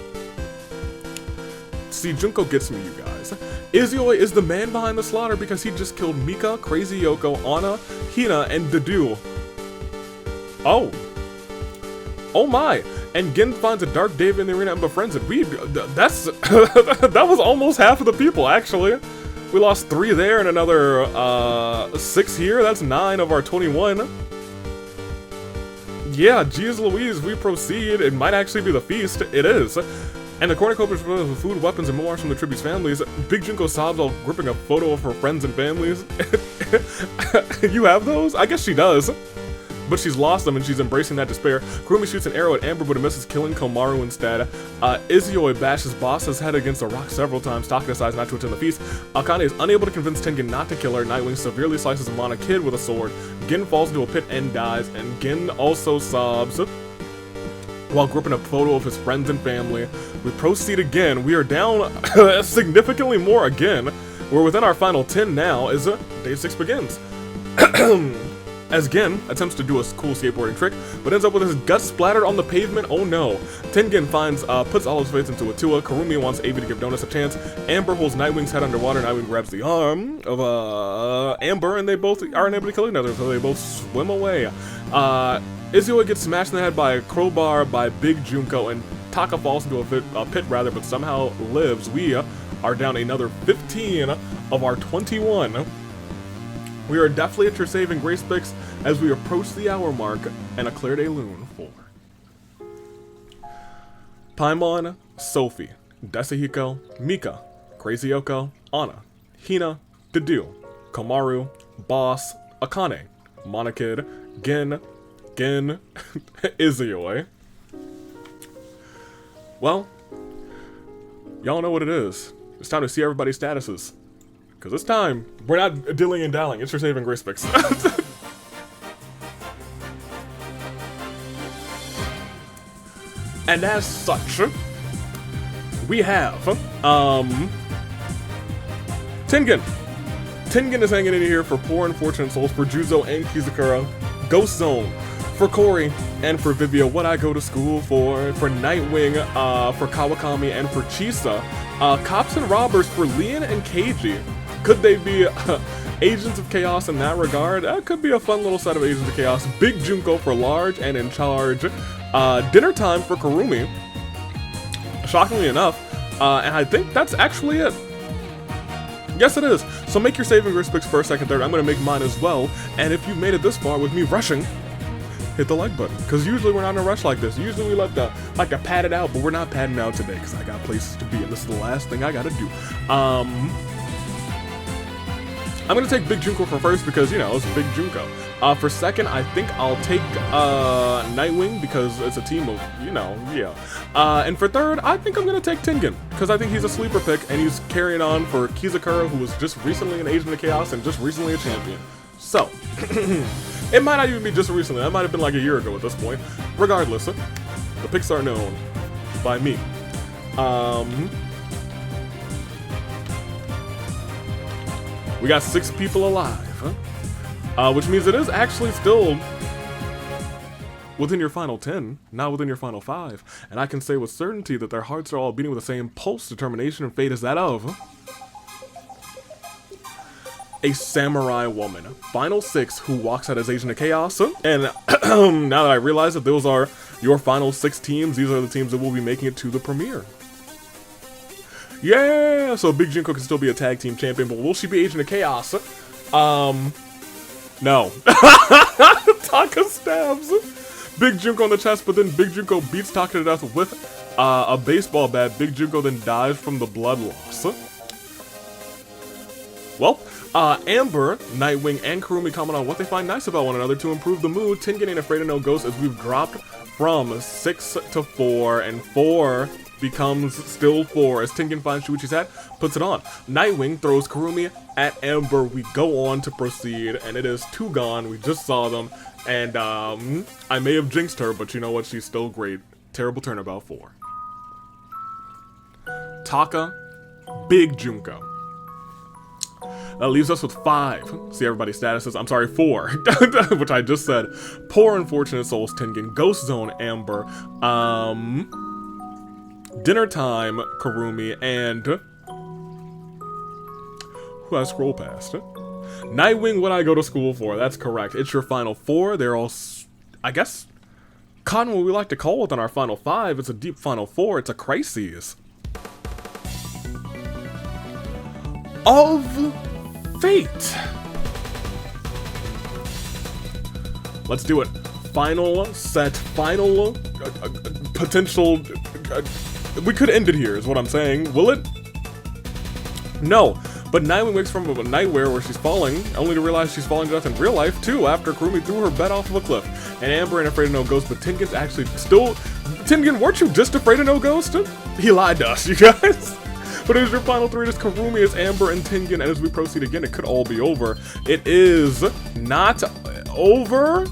See, Junko gets me, you guys. Izuyoi is the man behind the slaughter because he just killed Mika, Crazy Yoko, Anna, Hina, and Dedu. Oh. Oh my. And Gin finds a Dark Dave in the arena and befriends it. That's, that was almost half of the people, actually. We lost 3 there and another 6 here. That's 9 of our 21. Yeah, geez Louise, we proceed. It might actually be the feast. It is. And the cornucopia is with food, weapons, and memoirs from the tribute's families. Big Junko sobs while gripping a photo of her friends and families. You have those? I guess she does. But she's lost them and she's embracing that despair. Kurumi shoots an arrow at Amber but it misses, killing Komaru instead. Izuyoi bashes Boss's head against a rock several times. Taka decides not to attend the feast. Akane is unable to convince Tengen not to kill her. Nightwing severely slices Mana Kid with a sword. Gin falls into a pit and dies, and Gin also sobs while gripping a photo of his friends and family. We proceed again. We are down significantly more again. We're within our final 10 now as day 6 begins. As Gin attempts to do a cool skateboarding trick, but ends up with his guts splattered on the pavement. Oh no. Tengen puts all his faith into Atua. Karumi wants Avi to give Donuts a chance. Amber holds Nightwing's head underwater. Nightwing grabs the arm of Amber, and they both are unable to kill each other, so they both swim away. Izuyoi gets smashed in the head by a crowbar by Big Junko, and Taka falls into a pit rather, but somehow lives. We are down another 15 of our 21. We are definitely at your saving grace picks as we approach the hour mark and a clear day loon for Paimon, Sophie, Desahiko, Mika, Crazy Yoko, Anna, Hina, Dedu, Komaru, Boss, Akane, Monokid, Gin, Izuyoi. Well, y'all know what it is. It's time to see everybody's statuses. Because this time, we're not dilling and dallying. It's your saving grace picks. And as such, we have, Tengen. Tengen is hanging in here for Poor Unfortunate Souls, for Juzo and Kizukura. Ghost Zone for Corey and for Vivia. What I Go to School for Nightwing, for Kawakami and for Chisa. Cops and Robbers for Leon and Keiji. Could they be Agents of Chaos in that regard? That could be a fun little set of Agents of Chaos. Big Junko for Large and in Charge. Dinner Time for Karumi. Shockingly enough. And I think that's actually it. Yes, it is. So make your saving grace picks first, second, third. I'm going to make mine as well. And if you made it this far with me rushing, hit the like button. Because usually we're not in a rush like this. Usually we like to pad it out, but we're not padding out today because I got places to be. And this is the last thing I got to do. I'm going to take Big Junko for first because, you know, it's Big Junko. For second, I think I'll take Nightwing because it's a team of, you know, yeah. And for third, I think I'm going to take Tengen because I think he's a sleeper pick and he's carrying on for Kizukura, who was just recently an Agent of Chaos and just recently a champion. So, it might not even be just recently. That might have been like a year ago at this point. Regardless, the picks are known by me. We got 6 people alive, huh? Which means it is actually still within your final 10, not within your final 5. And I can say with certainty that their hearts are all beating with the same pulse, determination, and fate as that of a samurai woman. Final 6 who walks out as Agent of Chaos. And now that I realize that those are your final 6 teams, these are the teams that will be making it to the premiere. Yeah! So Big Junko can still be a tag team champion, but will she be Agent of Chaos? No. Taka stabs Big Junko on the chest, but then Big Junko beats Taka to death with a baseball bat. Big Junko then dies from the blood loss. Well, Amber, Nightwing, and Kurumi comment on what they find nice about one another to improve the mood. Tengen ain't afraid of no ghosts as we've dropped from 6 to 4, and 4 becomes still 4 as Tengen finds Shuichi's hat, puts it on. Nightwing throws Kurumi at Amber. We go on to proceed, and it is 2 gone. We just saw them, and I may have jinxed her, but you know what? She's still great. Terrible turnabout 4. Taka, Big Junko. That leaves us with 5. See everybody's statuses. I'm sorry, 4. Which I just said. Poor Unfortunate Souls, Tengen. Ghost Zone, Amber. Dinner Time, Kurumi. And who I scroll past? Nightwing, what I go to school for. That's correct. It's your final 4. They're all, I guess, caught in what we like to call within our final 5. It's a deep final 4. It's a crisis of fate. Let's do it. Final set, final potential. We could end it here, is what I'm saying. Will it? No. But Nightwing wakes from a nightmare where she's falling, only to realize she's falling to death in real life, too, after Kurumi threw her bed off of a cliff. And Amber ain't afraid of no ghost, but Tengen's actually still... Tengen, weren't you just afraid of no ghost? He lied to us, you guys. But it is your final 3. It is Kurumi, it's Amber, and Tengen. And as we proceed again, it could all be over. It is not over.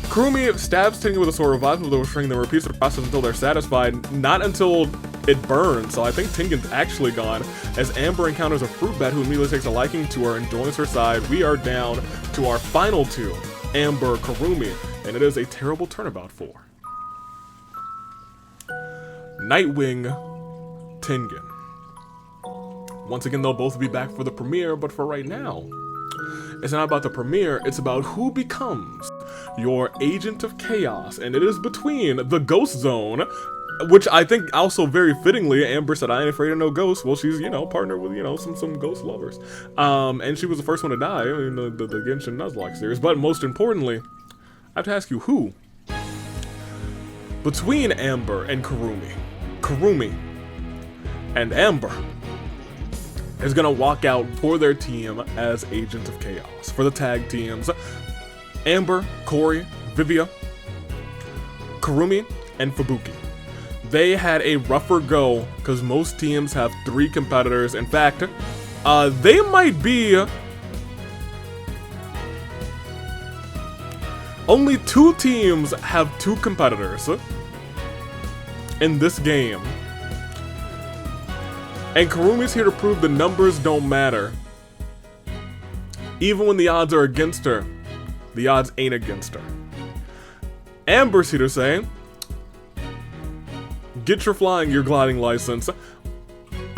Kurumi stabs Tengen with a sword, revives him with a string, then repeats the process until they're satisfied. Not until it burns. So I think Tengen's actually gone. As Amber encounters a fruit bat who immediately takes a liking to her and joins her side. We are down to our final 2. Amber, Kurumi. And it is a terrible turnabout 4. Nightwing, Tengen. Once again, they'll both be back for the premiere, but for right now, it's not about the premiere, it's about who becomes your Agent of Chaos, and it is between the Ghost Zone, which I think also very fittingly, Amber said, I ain't afraid of no ghosts. Well, she's, you know, partnered with, you know, some ghost lovers. And she was the first one to die in the Genshin Nuzlocke series, but most importantly, I have to ask you, who? Between Amber and Kurumi and Amber is gonna walk out for their team as Agent of Chaos. For the tag teams, Amber, Corey, Vivia, Kurumi, and Fubuki. They had a rougher go because most teams have 3 competitors. In fact, they might be only 2 teams have 2 competitors in this game. And Kurumi's here to prove the numbers don't matter. Even when the odds are against her, the odds ain't against her. Amber's here to say, get your flying, your gliding license.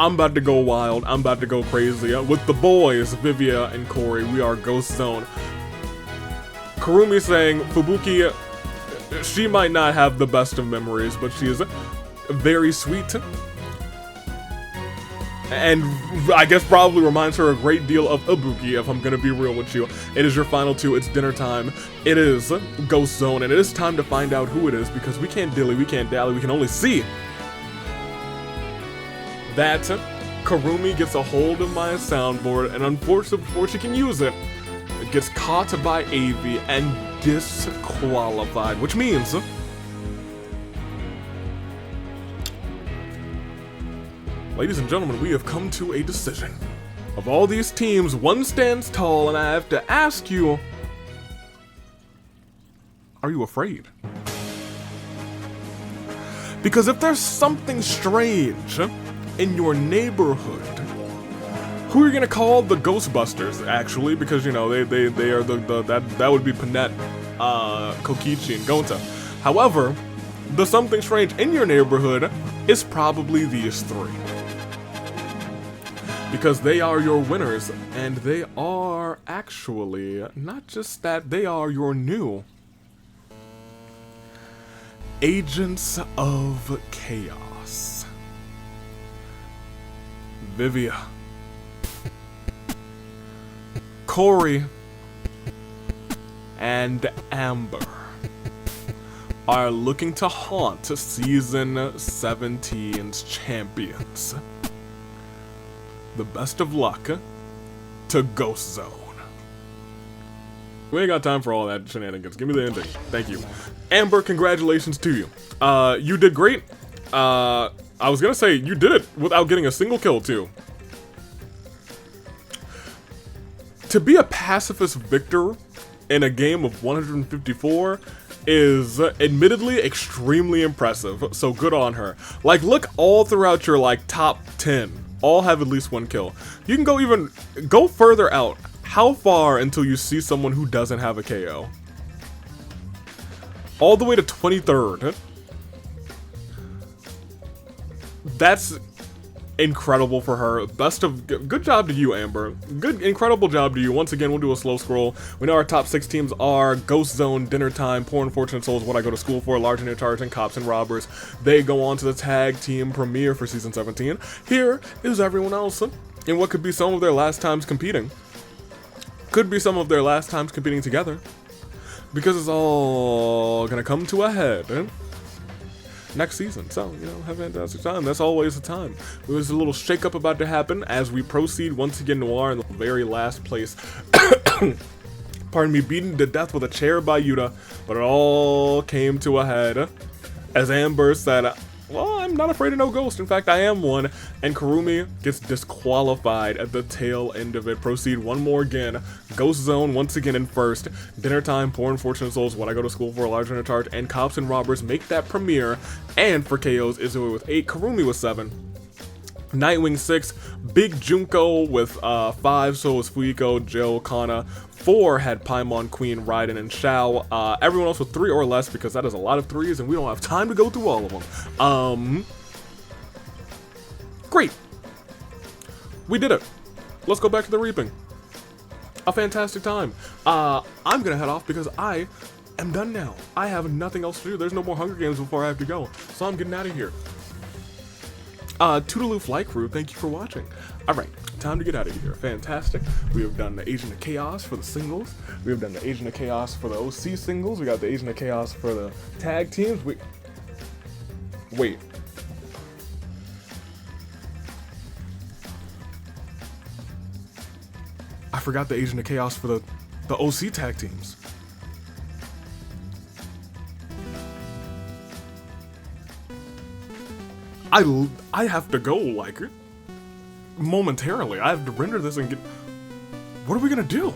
I'm about to go wild. I'm about to go crazy. With the boys, Vivia and Corey, we are Ghost Zone. Kurumi saying, Fubuki, she might not have the best of memories, but she is very sweet. And I guess probably reminds her a great deal of Ibuki, if I'm gonna be real with you. It is your final 2, it's dinner time. It is Ghost Zone, and it is time to find out who it is, because we can't dilly, we can't dally, we can only see that Kurumi gets a hold of my soundboard, and unfortunately before she can use it, it gets caught by Avi and disqualified, which means ladies and gentlemen, we have come to a decision. Of all these teams, one stands tall, and I have to ask you, are you afraid? Because if there's something strange in your neighborhood, who are you gonna call the Ghostbusters, actually? Because, you know, they are that would be Panette Kokichi and Gonta. However, the something strange in your neighborhood is probably these three. Because they are your winners, and they are actually, not just that, they are your new Agents of Chaos. Vivia, Corey, and Amber are looking to haunt Season 17's champions. The best of luck to Ghost Zone. We ain't got time for all that shenanigans. Give me the ending. Thank you. Amber, congratulations to you. You did great. I was gonna say, you did it without getting a single kill, too. To be a pacifist victor in a game of 154 is admittedly extremely impressive, so good on her. Like, look all throughout your, like, top 10. All have at least one kill. You can go further out. How far until you see someone who doesn't have a KO? All the way to 23rd. That's incredible for her. Good job to you, Amber. Incredible job to you. Once again, we'll do a slow scroll. We know our top 6 teams are Ghost Zone, Dinner Time, Poor Unfortunate Souls, What I Go to School For, Large and In Charge, and Cops and Robbers. They go on to the tag team premiere for Season 17. Here is everyone else in what could be some of their last times competing. Could be some of their last times competing together. Because it's all gonna come to a head next season. So, you know, have a fantastic time. That's always the time. There's a little shakeup about to happen as we proceed once again. Noir in the very last place. Pardon me, beaten to death with a chair by Yuta, but it all came to a head as Amber said, well, I'm not afraid of no ghost. In fact, I am one. And Kurumi gets disqualified at the tail end of it. Proceed one more again. Ghost Zone once again in first. Dinner Time, Poor Unfortunate Souls, What I Go to School For, Large and In Charge, and Cops and Robbers make that premiere. And for KOs, Izue with 8, Kurumi with 7. Nightwing 6, Big Junko with 5, so was Fuiko, Joe, Kana. 4 had Paimon, Queen, Raiden, and Shao. Everyone else with 3 or less, because that is a lot of 3s, and we don't have time to go through all of them. Great. We did it. Let's go back to the reaping. A fantastic time. I'm gonna head off because I am done now. I have nothing else to do. There's no more Hunger Games before I have to go, so I'm getting out of here. Toodaloo Flight Crew, thank you for watching. Alright, time to get out of here. Fantastic. We have done the Agent of Chaos for the singles. We have done the Agent of Chaos for the OC singles. We got the Agent of Chaos for the tag teams. Wait. I forgot the Agent of Chaos for the OC tag teams. I have to go, like, momentarily. I have to render this and get... What are we gonna do?